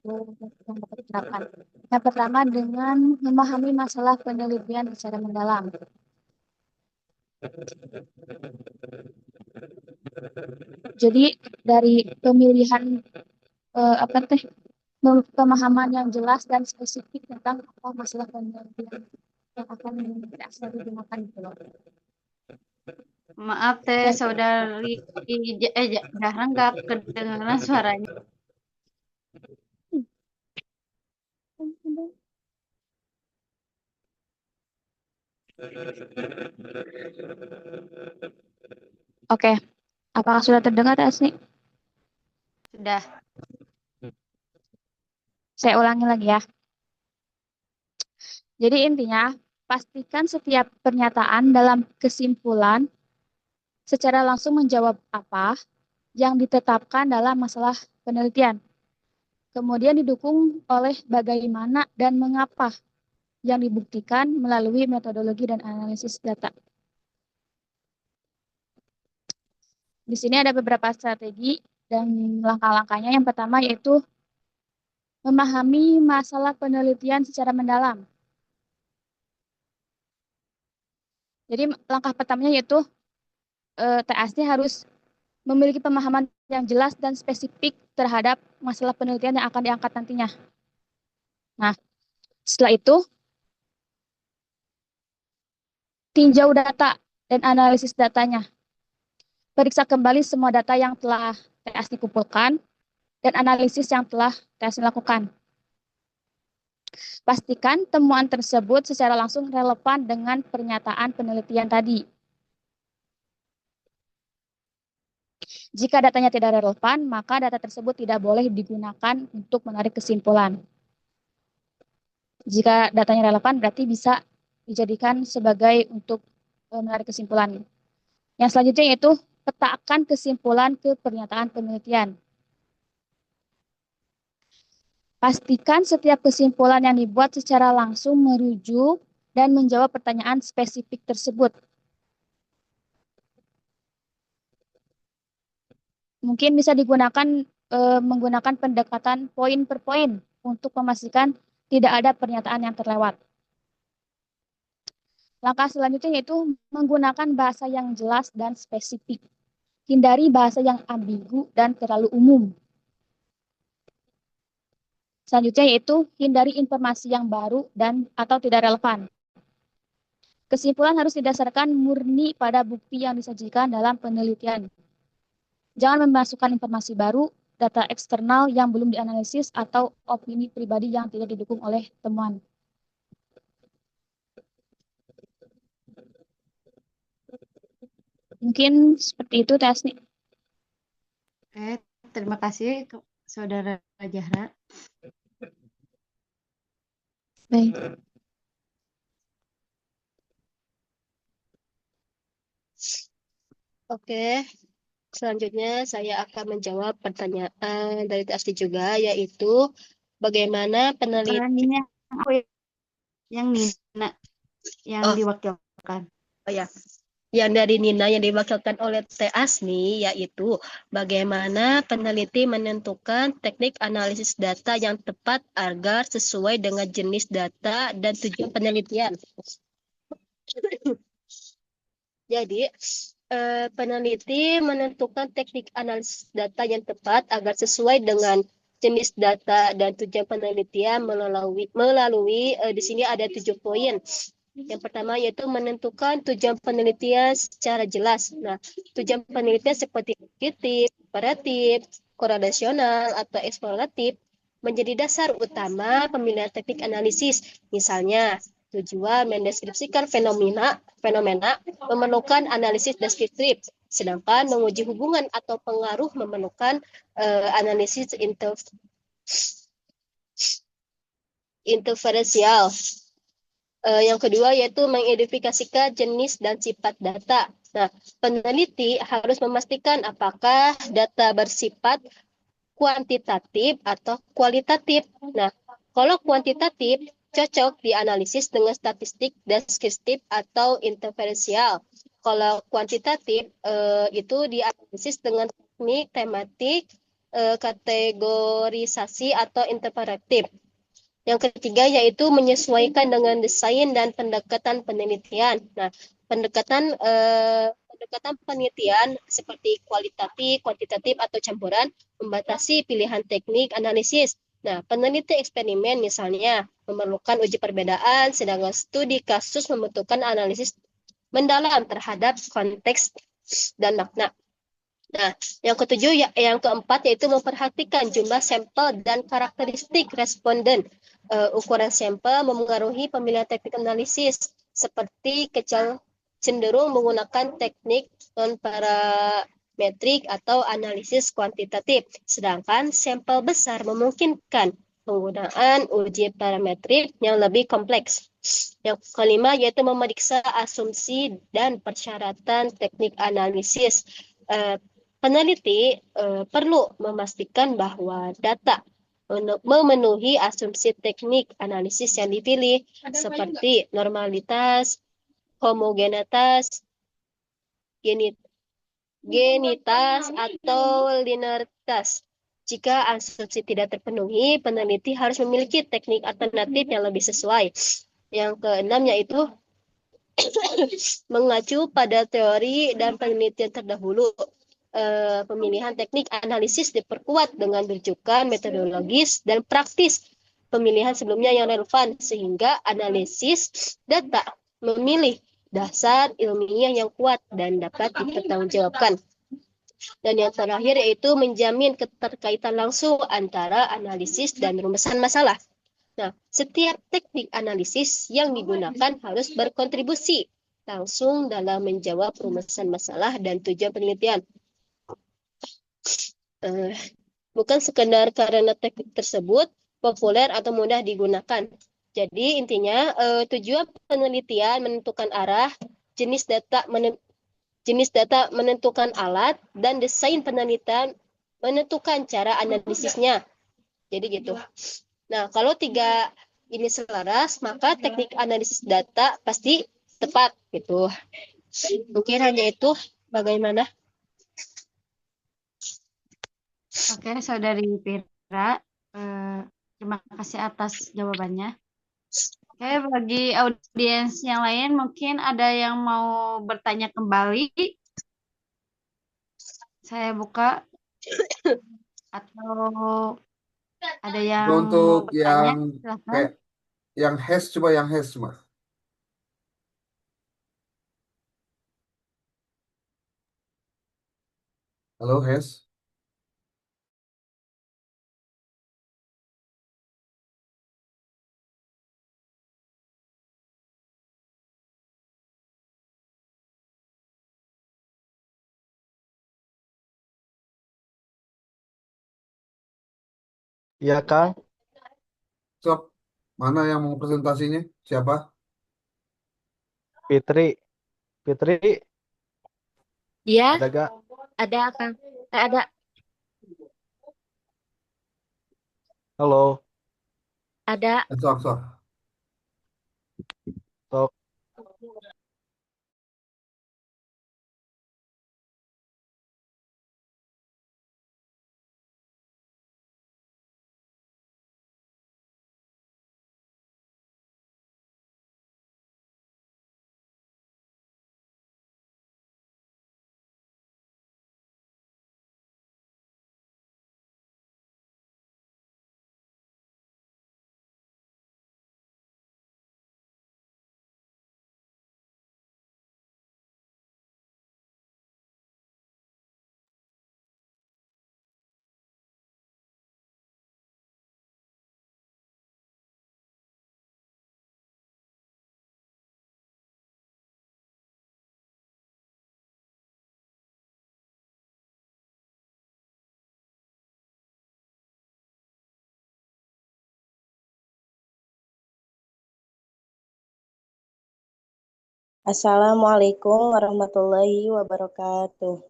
A: yang dapat diterapkan. Yang pertama dengan memahami masalah penelitian secara mendalam. Jadi dari pemilihan pemahaman yang jelas dan spesifik tentang apa masalah penelitian yang akan digunakan gitu loh.
B: Maaf teh saudari Zahra nggak kedengaran suaranya. Oke, apakah sudah terdengar Asni? Sudah.
A: Saya ulangi lagi ya. Jadi intinya, pastikan setiap pernyataan dalam kesimpulan secara langsung menjawab apa yang ditetapkan dalam masalah penelitian. Kemudian didukung oleh bagaimana dan mengapa yang dibuktikan melalui metodologi dan analisis data. Di sini ada beberapa strategi dan langkah-langkahnya. Yang pertama yaitu memahami masalah penelitian secara mendalam. Jadi langkah pertamanya yaitu TASD harus memiliki pemahaman yang jelas dan spesifik terhadap masalah penelitian yang akan diangkat nantinya. Nah, setelah itu, tinjau data dan analisis datanya. Periksa kembali semua data yang telah TASD kumpulkan dan analisis yang telah TASD lakukan. Pastikan temuan tersebut secara langsung relevan dengan pernyataan penelitian tadi. Jika datanya tidak relevan, maka data tersebut tidak boleh digunakan untuk menarik kesimpulan. Jika datanya relevan, berarti bisa dijadikan sebagai untuk menarik kesimpulan. Yang selanjutnya yaitu petakan kesimpulan ke pernyataan penelitian. Pastikan setiap kesimpulan yang dibuat secara langsung merujuk dan menjawab pertanyaan spesifik tersebut. Mungkin bisa digunakan menggunakan pendekatan poin per poin untuk memastikan tidak ada pernyataan yang terlewat. Langkah selanjutnya yaitu menggunakan bahasa yang jelas dan spesifik. Hindari bahasa yang ambigu dan terlalu umum. Selanjutnya yaitu hindari informasi yang baru dan atau tidak relevan. Kesimpulan harus didasarkan murni pada bukti yang disajikan dalam penelitian. Jangan memasukkan informasi baru, data eksternal yang belum dianalisis, atau opini pribadi yang tidak didukung oleh temuan. Mungkin seperti itu, Tasni.
B: Oke, terima kasih Saudara Zahra.
A: Baik.
D: Oke, selanjutnya saya akan menjawab pertanyaan dari TASD juga, yaitu bagaimana peneliti
B: yang Nina yang diwakilkan.
D: Oh ya, yang dari Nina yang diwakilkan oleh Teh Asni, yaitu bagaimana peneliti menentukan teknik analisis data yang tepat agar sesuai dengan jenis data dan tujuan penelitian. Jadi, peneliti menentukan teknik analisis data yang tepat agar sesuai dengan jenis data dan tujuan penelitian melalui di sini ada 7 poin. Yang pertama yaitu menentukan tujuan penelitian secara jelas. Nah, tujuan penelitian seperti deskriptif, komparatif, korelasional, atau eksploratif menjadi dasar utama pemilihan teknik analisis. Misalnya, tujuan mendeskripsikan fenomena memerlukan analisis deskriptif, sedangkan menguji hubungan atau pengaruh memerlukan analisis interferensial. Yang kedua yaitu mengidentifikasikan jenis dan sifat data. Nah, peneliti harus memastikan apakah data bersifat kuantitatif atau kualitatif. Nah, kalau kuantitatif cocok dianalisis dengan statistik deskriptif atau interferensial. Kalau kuantitatif itu dianalisis dengan teknik tematik, kategorisasi atau interpretatif. Yang ketiga yaitu menyesuaikan dengan desain dan pendekatan penelitian. Nah, pendekatan penelitian seperti kualitatif, kuantitatif atau campuran membatasi pilihan teknik analisis. Nah, peneliti eksperimen misalnya memerlukan uji perbedaan, sedangkan studi kasus membutuhkan analisis mendalam terhadap konteks dan makna. Nah, yang keempat yaitu memperhatikan jumlah sampel dan karakteristik responden. Ukuran sampel memengaruhi pemilihan teknik analisis, seperti cenderung menggunakan teknik non-parametrik atau analisis kuantitatif, sedangkan sampel besar memungkinkan penggunaan uji parametrik yang lebih kompleks. Yang kelima yaitu memeriksa asumsi dan persyaratan teknik analisis. Peneliti perlu memastikan bahwa data memenuhi asumsi teknik analisis yang dipilih, seperti normalitas, homogenitas, genitas, atau linearitas. Jika asumsi tidak terpenuhi, peneliti harus memiliki teknik alternatif yang lebih sesuai. Yang keenam yaitu mengacu pada teori dan penelitian terdahulu. Pemilihan teknik analisis diperkuat dengan rujukan metodologis dan praktis pemilihan sebelumnya yang relevan, sehingga analisis data memilih dasar ilmiah yang kuat dan dapat dipertanggungjawabkan. Dan yang terakhir yaitu menjamin keterkaitan langsung antara analisis dan rumusan masalah. Nah, setiap teknik analisis yang digunakan harus berkontribusi langsung dalam menjawab rumusan masalah dan tujuan penelitian. Bukan sekedar karena teknik tersebut populer atau mudah digunakan. Jadi intinya tujuan penelitian menentukan arah, jenis data menentukan alat, dan desain penelitian menentukan cara analisisnya. Jadi gitu. Nah, kalau tiga ini selaras, maka teknik analisis data pasti tepat gitu. Mungkin hanya itu. Bagaimana?
B: Oke, Saudari Pira, terima kasih atas jawabannya. Oke, bagi audiens yang lain mungkin ada yang mau bertanya kembali. Saya buka. Atau ada yang mau
F: Untuk
B: bertanya,
F: yang
B: silahkan.
F: kayak yang hash cuma. Halo hash.
G: Iya, Kang.
F: Sok, mana yang mau presentasinya? Siapa?
G: Fitri. Fitri,
I: Iya,
G: ada gak?
I: ada Kang. Ada.
G: Halo.
I: Ada.
F: Sok.
G: Sok.
J: Assalamualaikum warahmatullahi wabarakatuh.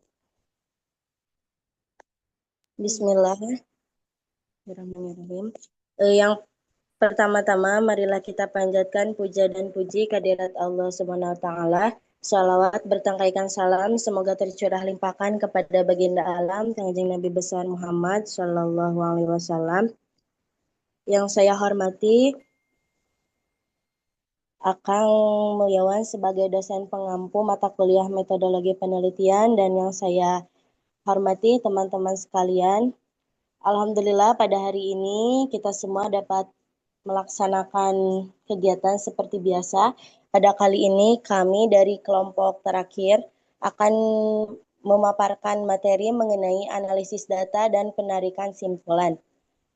J: Bismillahirrahmanirrahim. Yang pertama-tama, marilah kita panjatkan puja dan puji kehadirat Allah Subhanahu wa Ta'ala. Shalawat bertangkaikan salam, semoga tercurah limpahkan kepada baginda alam, Kanjeng Nabi besar Muhammad Shallallahu Alaihi Wasallam. Yang saya hormati, Akang Mulyawan sebagai dosen pengampu mata kuliah metodologi penelitian, dan yang saya hormati teman-teman sekalian, Alhamdulillah pada hari ini kita semua dapat melaksanakan kegiatan seperti biasa. Pada kali ini kami dari kelompok terakhir akan memaparkan materi mengenai analisis data dan penarikan simpulan.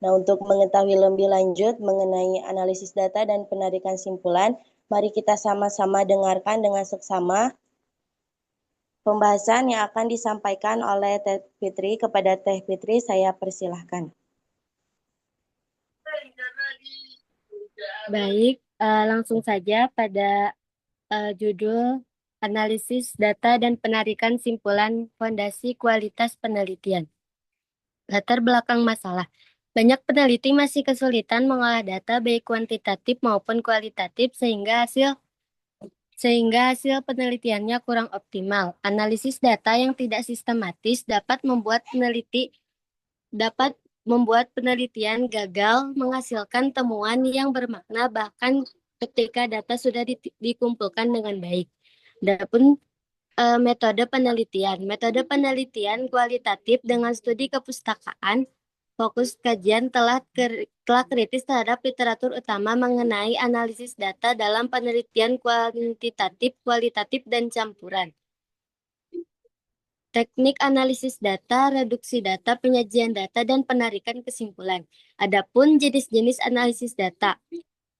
J: Nah, untuk mengetahui lebih lanjut mengenai analisis data dan penarikan simpulan, mari kita sama-sama dengarkan dengan seksama pembahasan yang akan disampaikan oleh Teh Fitri. Kepada Teh Fitri, saya persilahkan.
I: Baik, langsung saja pada judul analisis data dan penarikan simpulan fondasi kualitas penelitian. Latar belakang masalah. Banyak peneliti masih kesulitan mengolah data baik kuantitatif maupun kualitatif sehingga hasil penelitiannya kurang optimal. Analisis data yang tidak sistematis dapat membuat penelitian gagal menghasilkan temuan yang bermakna bahkan ketika data sudah dikumpulkan dengan baik. Adapun metode penelitian kualitatif dengan studi kepustakaan, fokus kajian telah kritis terhadap literatur utama mengenai analisis data dalam penelitian kuantitatif, kualitatif, dan campuran. Teknik analisis data, reduksi data, penyajian data, dan penarikan kesimpulan. Adapun jenis-jenis analisis data.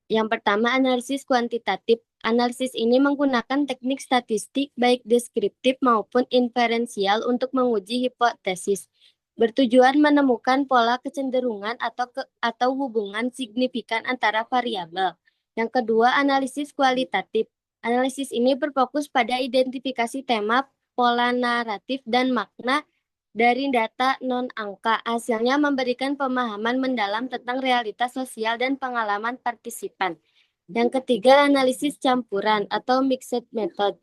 I: Yang pertama, analisis kuantitatif. Analisis ini menggunakan teknik statistik baik deskriptif maupun inferensial untuk menguji hipotesis. Bertujuan menemukan pola kecenderungan atau hubungan signifikan antara variabel. Yang kedua, analisis kualitatif. Analisis ini berfokus pada identifikasi tema, pola naratif, dan makna dari data non-angka. Hasilnya memberikan pemahaman mendalam tentang realitas sosial dan pengalaman partisipan. Yang ketiga, analisis campuran atau mixed method.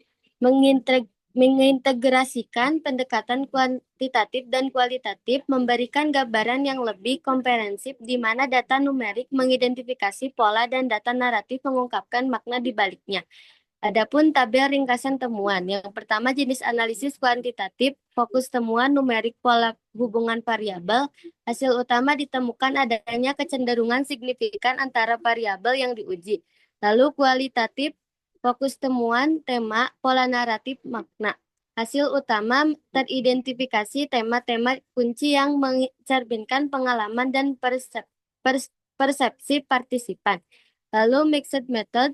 I: Mengintegrasikan pendekatan kuantitatif dan kualitatif, memberikan gambaran yang lebih komprehensif di mana data numerik mengidentifikasi pola dan data naratif mengungkapkan makna di baliknya. Adapun tabel ringkasan temuan. Yang pertama, jenis analisis kuantitatif, fokus temuan numerik pola hubungan variabel. Hasil utama ditemukan adanya kecenderungan signifikan antara variabel yang diuji. Lalu kualitatif, fokus temuan tema, pola naratif, makna. Hasil utama teridentifikasi tema-tema kunci yang mencerminkan pengalaman dan persepsi partisipan. Lalu mixed method,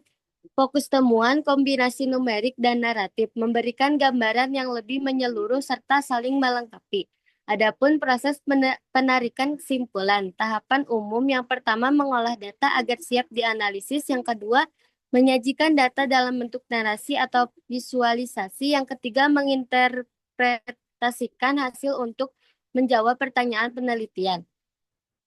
I: fokus temuan, kombinasi numerik dan naratif, memberikan gambaran yang lebih menyeluruh serta saling melengkapi. Adapun proses penarikan kesimpulan, tahapan umum yang pertama mengolah data agar siap dianalisis, yang kedua menyajikan data dalam bentuk narasi atau visualisasi, yang ketiga menginterpretasikan hasil untuk menjawab pertanyaan penelitian.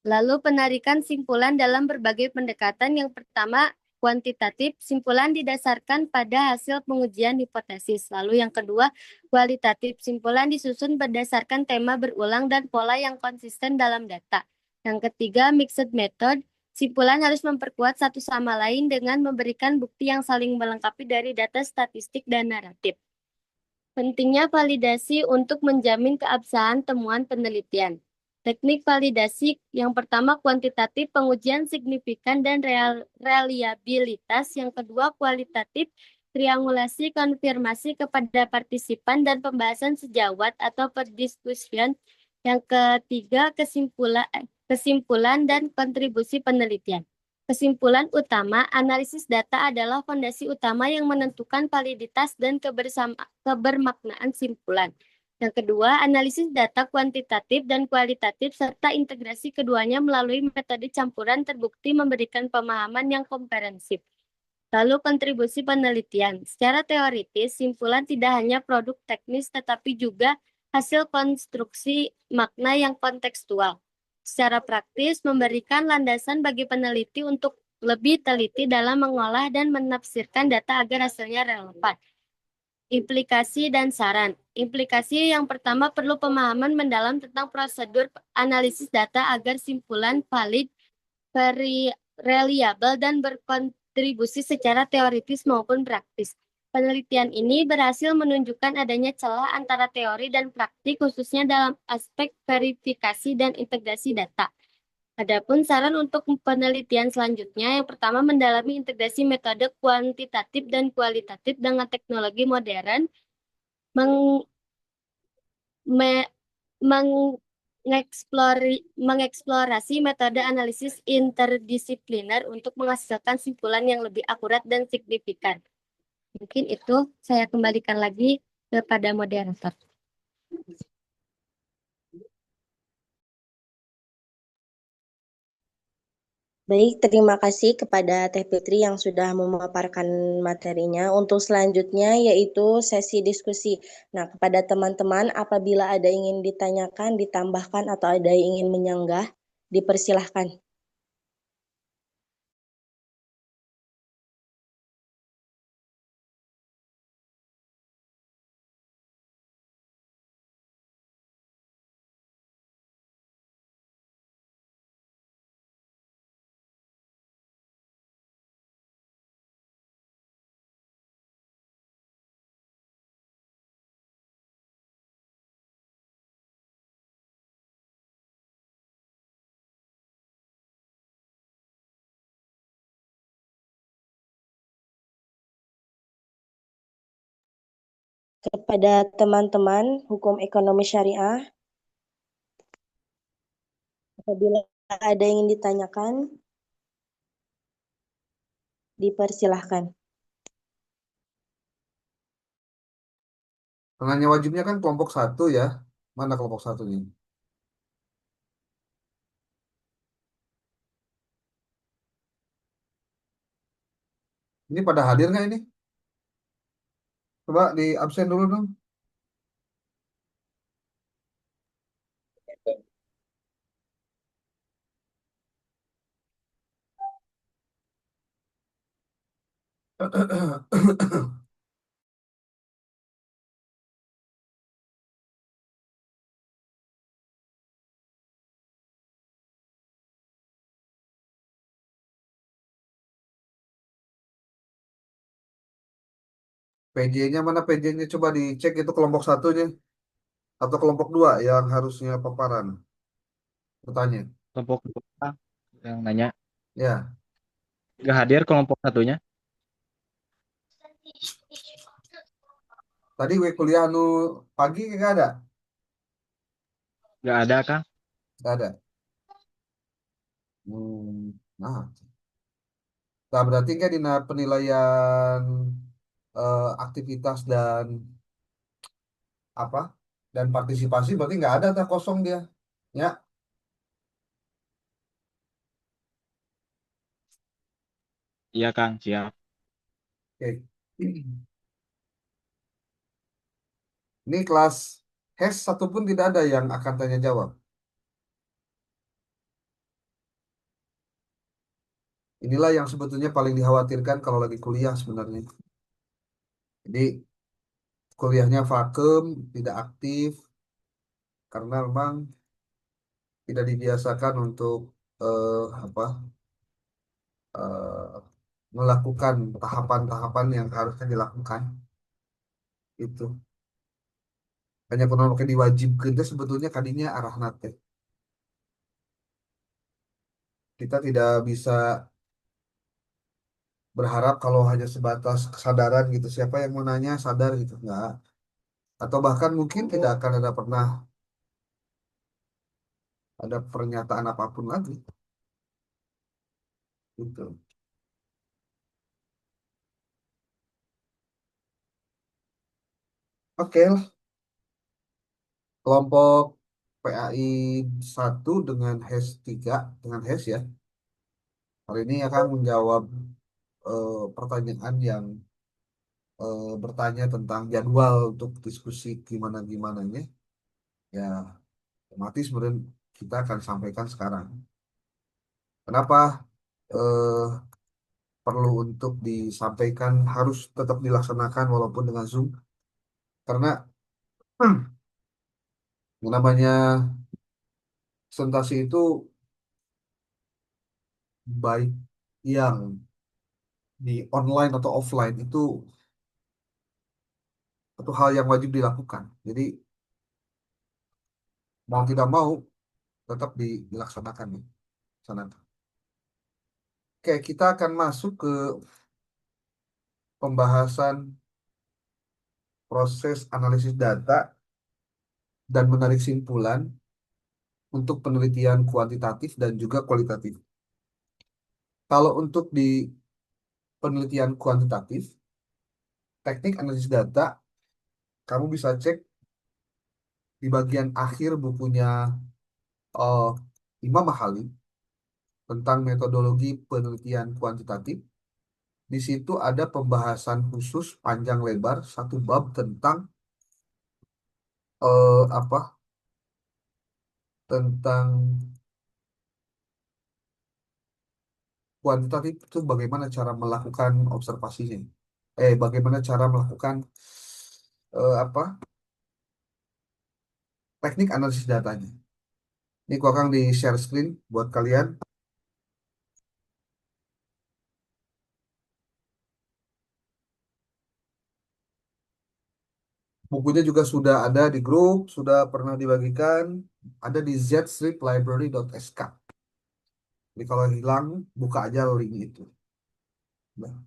I: Lalu penarikan simpulan dalam berbagai pendekatan. Yang pertama, kuantitatif, simpulan didasarkan pada hasil pengujian hipotesis. Lalu yang kedua, kualitatif, simpulan disusun berdasarkan tema berulang dan pola yang konsisten dalam data. Yang ketiga, mixed method, simpulan harus memperkuat satu sama lain dengan memberikan bukti yang saling melengkapi dari data statistik dan naratif. Pentingnya validasi untuk menjamin keabsahan temuan penelitian. Teknik validasi yang pertama kuantitatif, pengujian signifikan dan reliabilitas. Yang kedua kualitatif, triangulasi konfirmasi kepada partisipan dan pembahasan sejawat atau perdiskusian. Yang ketiga kesimpulan dan kontribusi penelitian. Kesimpulan utama, analisis data adalah fondasi utama yang menentukan validitas dan kebermaknaan simpulan. Yang kedua, analisis data kuantitatif dan kualitatif serta integrasi keduanya melalui metode campuran terbukti memberikan pemahaman yang komprehensif. Lalu kontribusi penelitian. Secara teoritis, simpulan tidak hanya produk teknis tetapi juga hasil konstruksi makna yang kontekstual. Secara praktis, memberikan landasan bagi peneliti untuk lebih teliti dalam mengolah dan menafsirkan data agar hasilnya relevan. Implikasi dan saran. Implikasi yang pertama perlu pemahaman mendalam tentang prosedur analisis data agar simpulan valid, reliable, dan berkontribusi secara teoritis maupun praktis. Penelitian ini berhasil menunjukkan adanya celah antara teori dan praktik, khususnya dalam aspek verifikasi dan integrasi data. Adapun saran untuk penelitian selanjutnya, yang pertama mendalami integrasi metode kuantitatif dan kualitatif dengan teknologi modern, meng, me- mengeksplorasi metode analisis interdisipliner untuk menghasilkan simpulan yang lebih akurat dan signifikan. Mungkin itu saya kembalikan lagi kepada moderator.
J: Baik, terima kasih kepada Teh Fitri yang sudah memaparkan materinya. Untuk selanjutnya yaitu sesi diskusi. Nah, kepada teman-teman apabila ada ingin ditanyakan, ditambahkan atau ada yang ingin menyanggah, dipersilahkan. Kepada teman-teman hukum ekonomi syariah, apabila ada yang ingin ditanyakan, dipersilahkan.
F: Penanya wajibnya kan kelompok satu ya. Mana kelompok satunya? Ini pada hadir nggak ini? Coba di absen dulu dong. PJ-nya mana PJ-nya? Coba dicek itu kelompok satunya atau kelompok dua yang harusnya paparan. Bertanya.
G: Kelompok dua yang nanya.
F: Ya,
G: Nggak hadir kelompok satunya.
F: tadi kuliah anu pagi nggak ada?
G: Nggak ada, Kang.
F: Nggak ada. Nah, nah berarti kan di penilaian aktivitas dan apa dan partisipasi berarti nggak ada tak kosong dia. Ya,
G: Iya, Kang. Siap.
F: oke. Ini kelas HES satupun tidak ada yang akan tanya jawab. Inilah yang sebetulnya paling dikhawatirkan kalau lagi kuliah sebenarnya. Jadi kuliahnya vakum, tidak aktif, karena memang tidak dibiasakan untuk apa eh, melakukan tahapan-tahapan yang harusnya dilakukan. Itu hanya konon diwajibkan itu sebetulnya kadinya arah nate. Kita tidak bisa berharap kalau hanya sebatas kesadaran gitu. Siapa yang mau nanya sadar gitu enggak. Atau bahkan mungkin tidak akan ada pernah ada pernyataan apapun lagi. Gitu. Oke lah. Kelompok PAI 1 dengan HES 3 dengan HES ya. Hari ini akan menjawab pertanyaan yang bertanya tentang jadwal untuk diskusi gimana-gimananya. Ya, otomatis kemudian kita akan sampaikan sekarang. Kenapa eh, perlu untuk disampaikan harus tetap dilaksanakan walaupun dengan Zoom? Karena yang namanya presentasi itu baik yang di online atau offline itu Satu hal yang wajib dilakukan. Jadi mau tidak mau tetap dilaksanakan nih. Laksanakan. Oke, kita akan masuk ke pembahasan proses analisis data dan menarik simpulan untuk penelitian kuantitatif dan juga kualitatif. Kalau untuk di penelitian kuantitatif, teknik analisis data, kamu bisa cek di bagian akhir bukunya Imam Mahali tentang metodologi penelitian kuantitatif. Di situ ada pembahasan khusus panjang lebar satu bab tentang apa? Tentang kuantitatif itu bagaimana cara melakukan observasinya. Bagaimana cara melakukan apa? Teknik analisis datanya. Ini gua akan di share screen buat kalian. Bukunya juga sudah ada di grup, sudah pernah dibagikan, ada di zstriplibrary.sk. Jadi kalau hilang, buka aja link itu. Nah,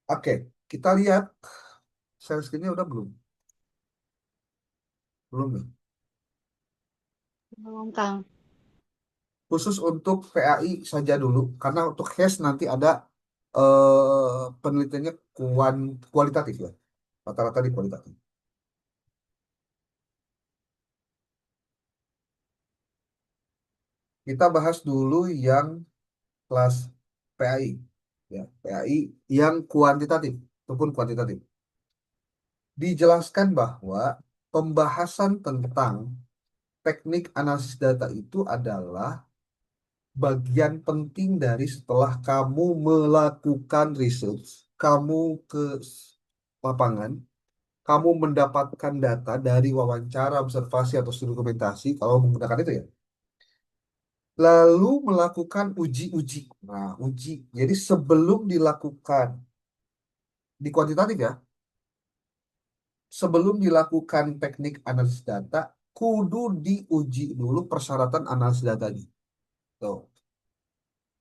F: oke, kita lihat share screen-nya udah belum? Belum ya?
B: Belum, Kang.
F: Khusus untuk PAI saja dulu, karena untuk HES nanti ada penelitiannya kualitatif ya, rata-rata di kualitatif. Kita bahas dulu yang kelas PAI, ya PAI yang kuantitatif ataupun kuantitatif. Dijelaskan bahwa pembahasan tentang teknik analisis data itu adalah bagian penting dari setelah kamu melakukan research, kamu ke lapangan, kamu mendapatkan data dari wawancara, observasi, atau studi dokumentasi, kalau menggunakan itu ya. Lalu melakukan uji-uji. Nah, uji. Jadi sebelum dilakukan, di kuantitatif ya, sebelum dilakukan teknik analisis data, kudu diuji dulu persyaratan analisis datanya. Tuh.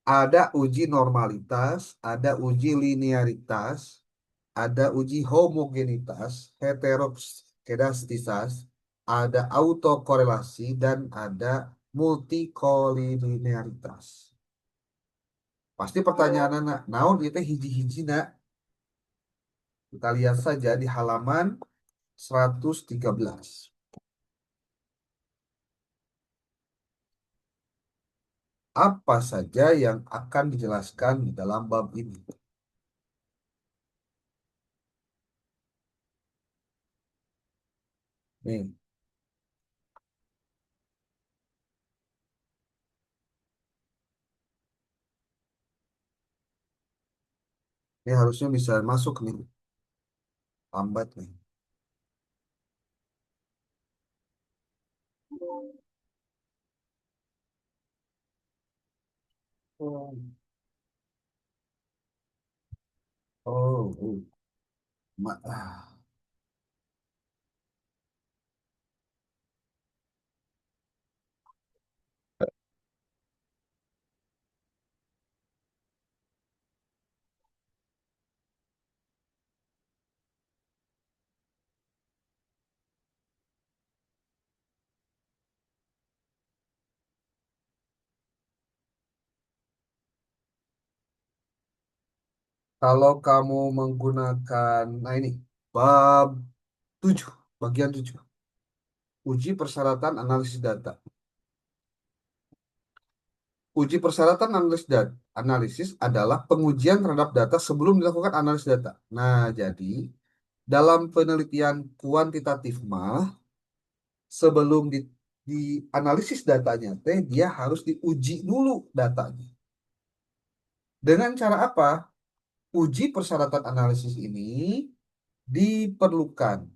F: Ada uji normalitas, ada uji linearitas, ada uji homogenitas, heterokedastisitas, ada autokorelasi, dan ada multikolinearitas. Pasti pertanyaan anak, naon itu hiji-hiji nak? Kita lihat saja di halaman 113. Apa saja yang akan dijelaskan di dalam bab ini? Nih, ini harusnya bisa masuk nih. Lambat nih. Oh, oh. Kalau kamu menggunakan, nah ini, bab 7, bagian 7. Uji persyaratan analisis data. Uji persyaratan analisis adalah pengujian terhadap data sebelum dilakukan analisis data. Nah, jadi dalam penelitian kuantitatif mah, sebelum dianalisis datanya, dia harus diuji dulu datanya. Dengan cara apa? Uji persyaratan analisis ini diperlukan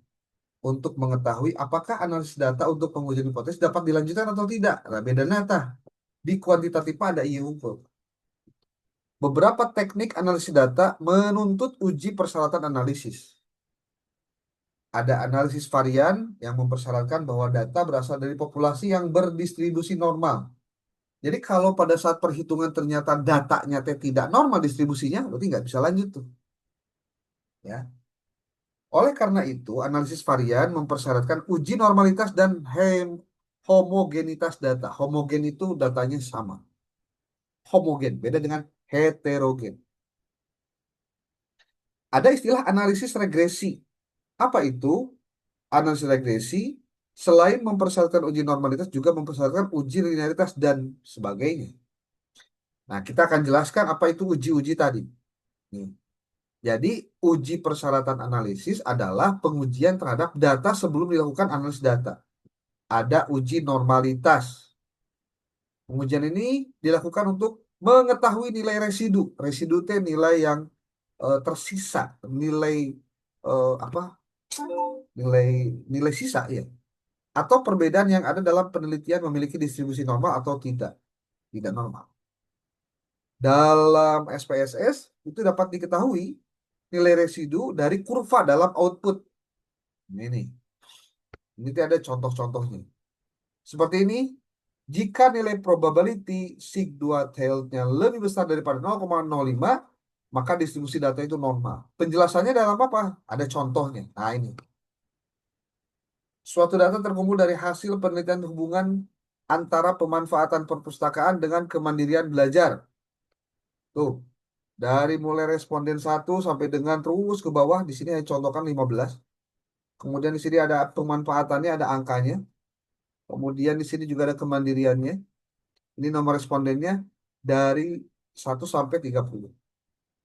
F: untuk mengetahui apakah analisis data untuk pengujian hipotesis dapat dilanjutkan atau tidak. Nah, bedanya di kuantitatif ada iya ukur. Beberapa teknik analisis data menuntut uji persyaratan analisis. Ada analisis varian yang mempersyaratkan bahwa data berasal dari populasi yang berdistribusi normal. Jadi kalau pada saat perhitungan ternyata datanya tidak normal distribusinya, berarti nggak bisa lanjut tuh. Ya. Oleh karena itu, analisis varian mempersyaratkan uji normalitas dan homogenitas data. Homogen itu datanya sama. Homogen, beda dengan heterogen. Ada istilah analisis regresi. Apa itu? Analisis regresi selain mempersyaratkan uji normalitas juga mempersyaratkan uji linearitas dan sebagainya. Nah, kita akan jelaskan apa itu uji-uji tadi. Nih. Jadi, uji persyaratan analisis adalah pengujian terhadap data sebelum dilakukan analisis data. Ada uji normalitas. Pengujian ini dilakukan untuk mengetahui nilai residu. Residu itu nilai yang tersisa, nilai apa? Nilai sisa ya. Atau perbedaan yang ada dalam penelitian memiliki distribusi normal atau tidak normal. Dalam SPSS itu dapat diketahui nilai residu dari kurva dalam output. Ini ada contoh-contohnya. Seperti ini, jika nilai probability sig2 tailed-nya lebih besar daripada 0,05, maka distribusi data itu normal. Penjelasannya dalam apa? Ada contohnya. Nah, ini. Suatu data terkumpul dari hasil penelitian hubungan antara pemanfaatan perpustakaan dengan kemandirian belajar. Tuh, dari mulai responden 1 sampai dengan terus ke bawah, di sini saya contohkan 15. Kemudian di sini ada pemanfaatannya, ada angkanya. Kemudian di sini juga ada kemandiriannya. Ini nomor respondennya dari 1 sampai 30.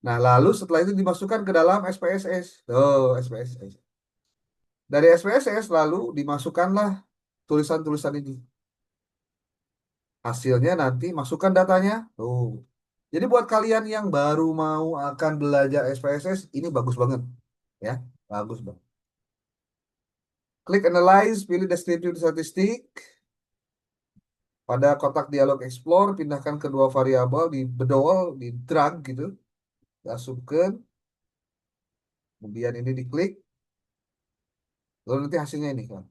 F: Nah, lalu setelah itu dimasukkan ke dalam SPSS. SPSS. Dari SPSS lalu dimasukkanlah tulisan-tulisan ini. Hasilnya nanti masukkan datanya. Jadi buat kalian yang baru mau akan belajar SPSS, ini bagus banget. Ya, bagus banget. Klik Analyze, pilih Descriptive Statistik. Pada kotak dialog Explore, pindahkan kedua variabel di bedol, di drag gitu. Masukkan. Kemudian ini diklik. Lalu nanti hasilnya ini kan.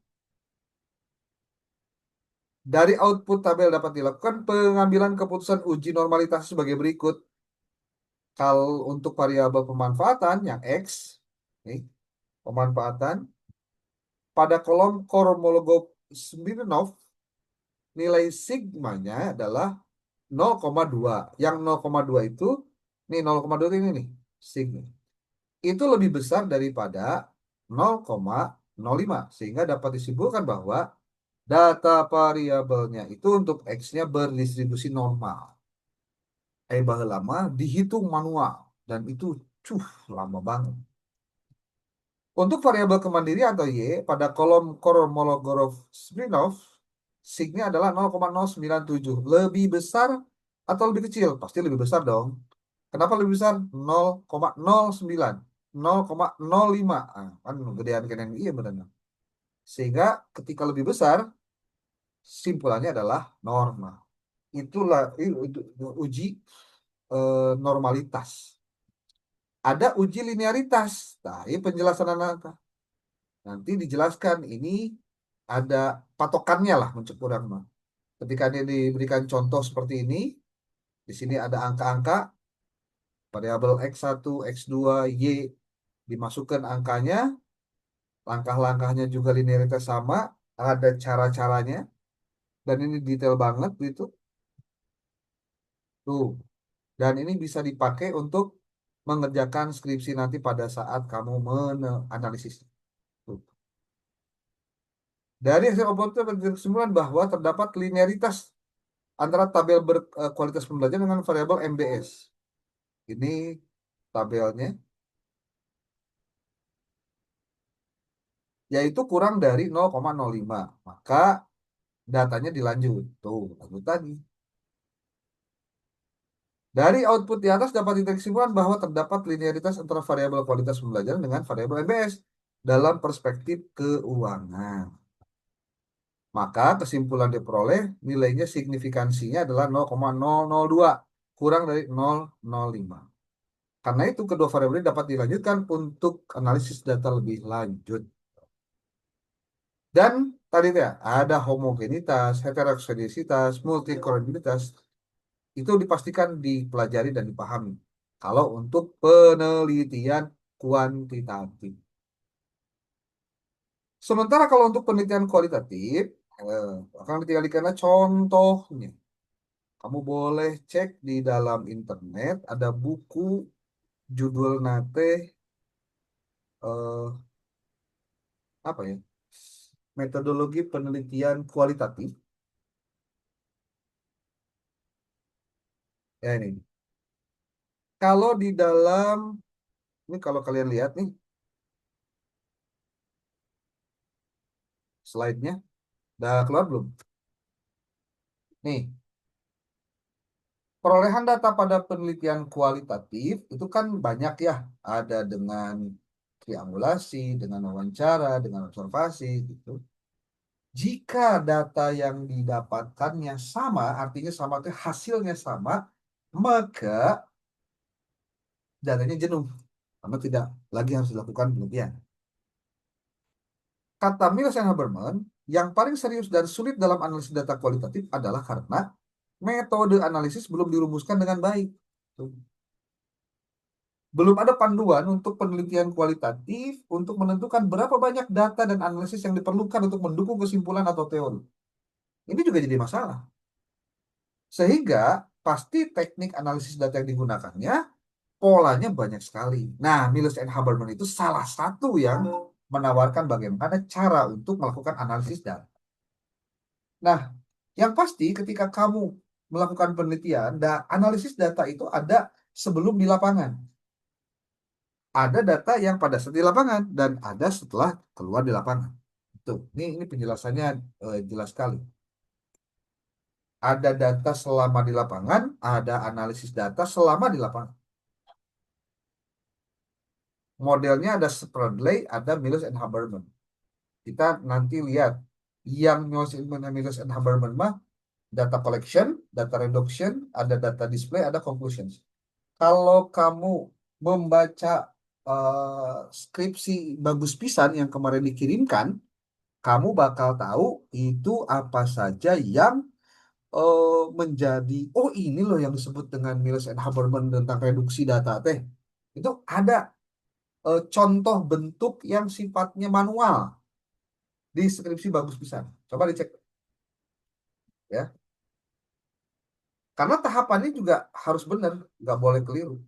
F: Dari output tabel dapat dilakukan pengambilan keputusan uji normalitas sebagai berikut. Kalau untuk variabel pemanfaatan yang X, nih, pemanfaatan, pada kolom Kolmogorov-Smirnov, nilai sigmanya adalah 0,2. Yang 0,2 itu, nih 0,2 ini nih, sigma. Itu lebih besar daripada 0,05. Sehingga dapat disimpulkan bahwa data variabelnya itu untuk X-nya berdistribusi normal. Bahan lama dihitung manual. Dan itu lama banget. Untuk variabel kemandiri atau Y, pada kolom Kolmogorov-Smirnov, signya adalah 0,097. Lebih besar atau lebih kecil? Pasti lebih besar dong. Kenapa lebih besar? 0,09. 0,05. Kan gedean yang iya benar. Sehingga ketika lebih besar, simpulannya adalah normal. Itulah uji normalitas. Ada uji linearitas. Nah, ini penjelasan anak. Nanti dijelaskan ini ada patokannya lah kurang. Ketika dia diberikan contoh seperti ini, di sini ada angka-angka, variabel X1, X2, Y, dimasukkan angkanya, langkah-langkahnya juga linearitas sama, ada cara-caranya, dan ini detail banget gitu. Tuh. Dan ini bisa dipakai untuk mengerjakan skripsi nanti pada saat kamu menganalisis. Dari hasil operasi berkesimpulan bahwa terdapat linearitas antara tabel berkualitas pembelajaran dengan variabel MBS. Ini tabelnya. Yaitu kurang dari 0,05. Maka datanya dilanjut. Tuh, lanjut tadi. Dari output di atas dapat dikesimpulan bahwa terdapat linearitas antara variabel kualitas pembelajaran dengan variabel MBS dalam perspektif keuangan. Maka kesimpulan diperoleh nilainya signifikansinya adalah 0,002 kurang dari 0,05. Karena itu kedua variabel ini dapat dilanjutkan untuk analisis data lebih lanjut. Dan tadi ya, ada homogenitas, heterogenesitas, multikolonialitas, itu dipastikan dipelajari dan dipahami. Kalau untuk penelitian kuantitatif. Sementara kalau untuk penelitian kualitatif, akan dikalikan contohnya. Kamu boleh cek di dalam internet, ada buku judul nate eh, apa ya? Metodologi penelitian kualitatif. Ya ini. Kalau di dalam ini kalau kalian lihat nih slide-nya, udah keluar belum? Nih, perolehan data pada penelitian kualitatif itu kan banyak ya. Ada dengan triangulasi, dengan wawancara, dengan observasi gitu. Jika data yang didapatkannya sama, artinya sama itu hasilnya sama, maka datanya jenuh. Karena tidak lagi harus dilakukan penelitian. Kata Mills and Haberman, yang paling serius dan sulit dalam analisis data kualitatif adalah karena metode analisis belum dirumuskan dengan baik. Belum ada panduan untuk penelitian kualitatif untuk menentukan berapa banyak data dan analisis yang diperlukan untuk mendukung kesimpulan atau teori. Ini juga jadi masalah. Sehingga pasti teknik analisis data yang digunakannya polanya banyak sekali. Nah, Mills and Haberman itu salah satu yang menawarkan bagaimana cara untuk melakukan analisis data. Nah, yang pasti ketika kamu melakukan penelitian, analisis data itu ada sebelum di lapangan. Ada data yang pada saat di lapangan dan ada setelah keluar di lapangan. Tuh, ini penjelasannya jelas sekali. Ada data selama di lapangan, ada analisis data selama di lapangan. Modelnya ada Spradley, ada Mills and Haberman. Kita nanti lihat yang Mills and Haberman mah data collection, data reduction, ada data display, ada conclusions. Kalau kamu membaca skripsi bagus pisan yang kemarin dikirimkan, kamu bakal tahu itu apa saja yang menjadi, oh ini loh yang disebut dengan Mills and Haberman tentang reduksi data teh. Itu ada contoh bentuk yang sifatnya manual di skripsi bagus pisan. Coba dicek ya. Karena tahapannya juga harus benar, nggak boleh keliru.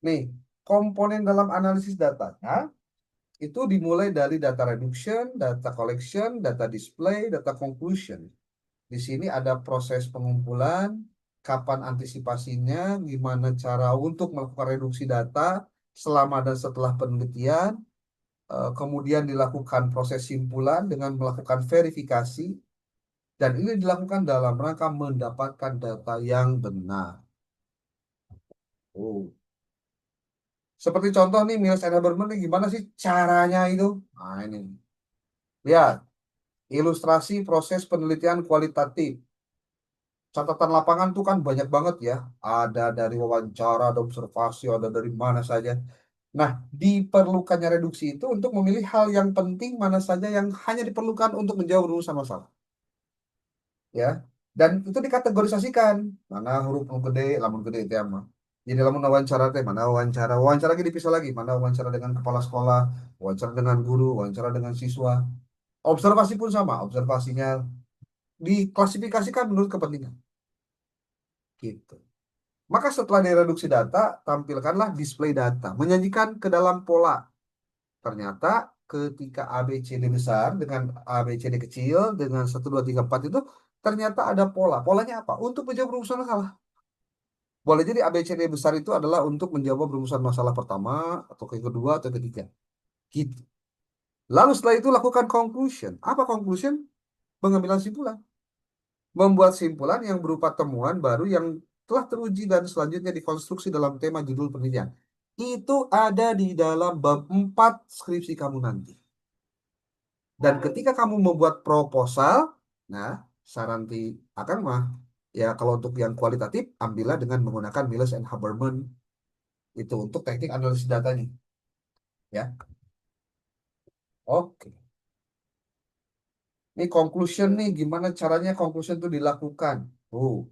F: Nih, komponen dalam analisis datanya itu dimulai dari data reduction, data collection, data display, data conclusion. Di sini ada proses pengumpulan, kapan antisipasinya, gimana cara untuk melakukan reduksi data selama dan setelah penelitian, kemudian dilakukan proses simpulan dengan melakukan verifikasi, dan ini dilakukan dalam rangka mendapatkan data yang benar. Oh. Seperti contoh nih, Mills and Haberman nih, gimana sih caranya itu? Nah ini, lihat, ilustrasi proses penelitian kualitatif. Catatan lapangan tuh kan banyak banget ya. Ada dari wawancara, ada observasi, ada dari mana saja. Nah, diperlukannya reduksi itu untuk memilih hal yang penting mana saja yang hanya diperlukan untuk menjawab rumusan masalah. Ya, dan itu dikategorisasikan. Mana huruf nu gede, lamun gede itu mah. Jadi lamun wawancara teh mana wawancara, wawancara lagi dipisah lagi, mana wawancara dengan kepala sekolah, wawancara dengan guru, wawancara dengan siswa. Observasi pun sama, observasinya diklasifikasikan menurut kepentingan. Gitu. Maka setelah direduksi data, tampilkanlah display data, menyajikan ke dalam pola. Ternyata ketika ABCD besar dengan ABCD kecil dengan 1, 2, 3, 4 itu ternyata ada pola. Polanya apa? Untuk menjawab rumusan masalah. Boleh jadi ABCD besar itu adalah untuk menjawab rumusan masalah pertama atau kedua atau ketiga. Gitu. Lalu setelah itu lakukan conclusion. Apa conclusion? Pengambilan simpulan. Membuat simpulan yang berupa temuan baru yang telah teruji dan selanjutnya dikonstruksi dalam tema judul penelitian. Itu ada di dalam bab 4 skripsi kamu nanti. Dan ketika kamu membuat proposal, nah saran di akan mah, ya kalau untuk yang kualitatif, ambillah dengan menggunakan Mills and Haberman itu untuk teknik analisis datanya. Ya. Oke. Ini conclusion nih, gimana caranya conclusion itu dilakukan. Oh,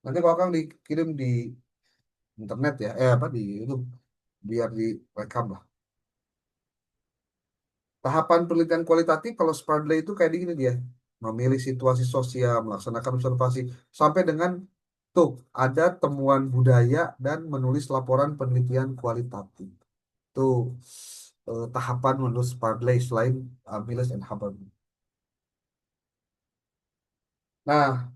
F: nanti kalau Kang dikirim di internet ya, apa di YouTube, biar direkam lah. Tahapan penelitian kualitatif kalau Spradley itu kayak gini dia, memilih situasi sosial, melaksanakan observasi, sampai dengan tuh ada temuan budaya dan menulis laporan penelitian kualitatif. Tuh tahapan menurut Spradley selain Miles and Hubbard. Nah,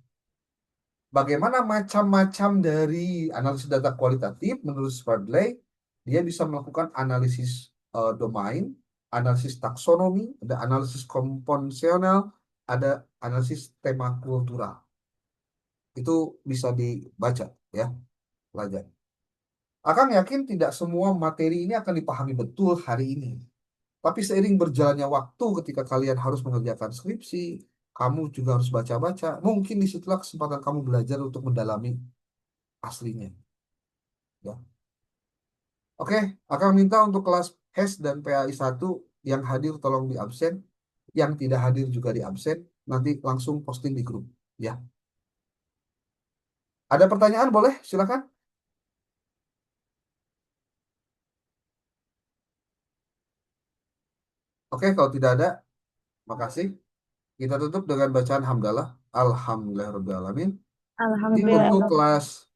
F: bagaimana macam-macam dari analisis data kualitatif menurut Spradley? Dia bisa melakukan analisis domain, analisis taksonomi, ada analisis komposional, ada analisis tema kultural. Itu bisa dibaca ya, pelajar. Akang yakin tidak semua materi ini akan dipahami betul hari ini. Tapi seiring berjalannya waktu ketika kalian harus mengerjakan skripsi, kamu juga harus baca-baca. Mungkin disitulah kesempatan kamu belajar untuk mendalami aslinya. Ya. Oke, akan minta untuk kelas HES dan PAI 1 yang hadir tolong di absen, yang tidak hadir juga di absen, nanti langsung posting di grup. Ya. Ada pertanyaan boleh? Silakan. Oke, kalau tidak ada, makasih. Kita tutup dengan bacaan hamdalah. Alhamdulillahirrahmanirrahim. Jadi
H: Alhamdulillah.
F: untuk kelas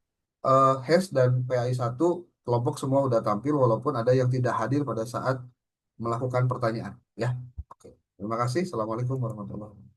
F: HES dan PAI 1 kelompok semua udah tampil walaupun ada yang tidak hadir pada saat melakukan pertanyaan ya. Oke. Terima kasih. Assalamualaikum warahmatullahi wabarakatuh.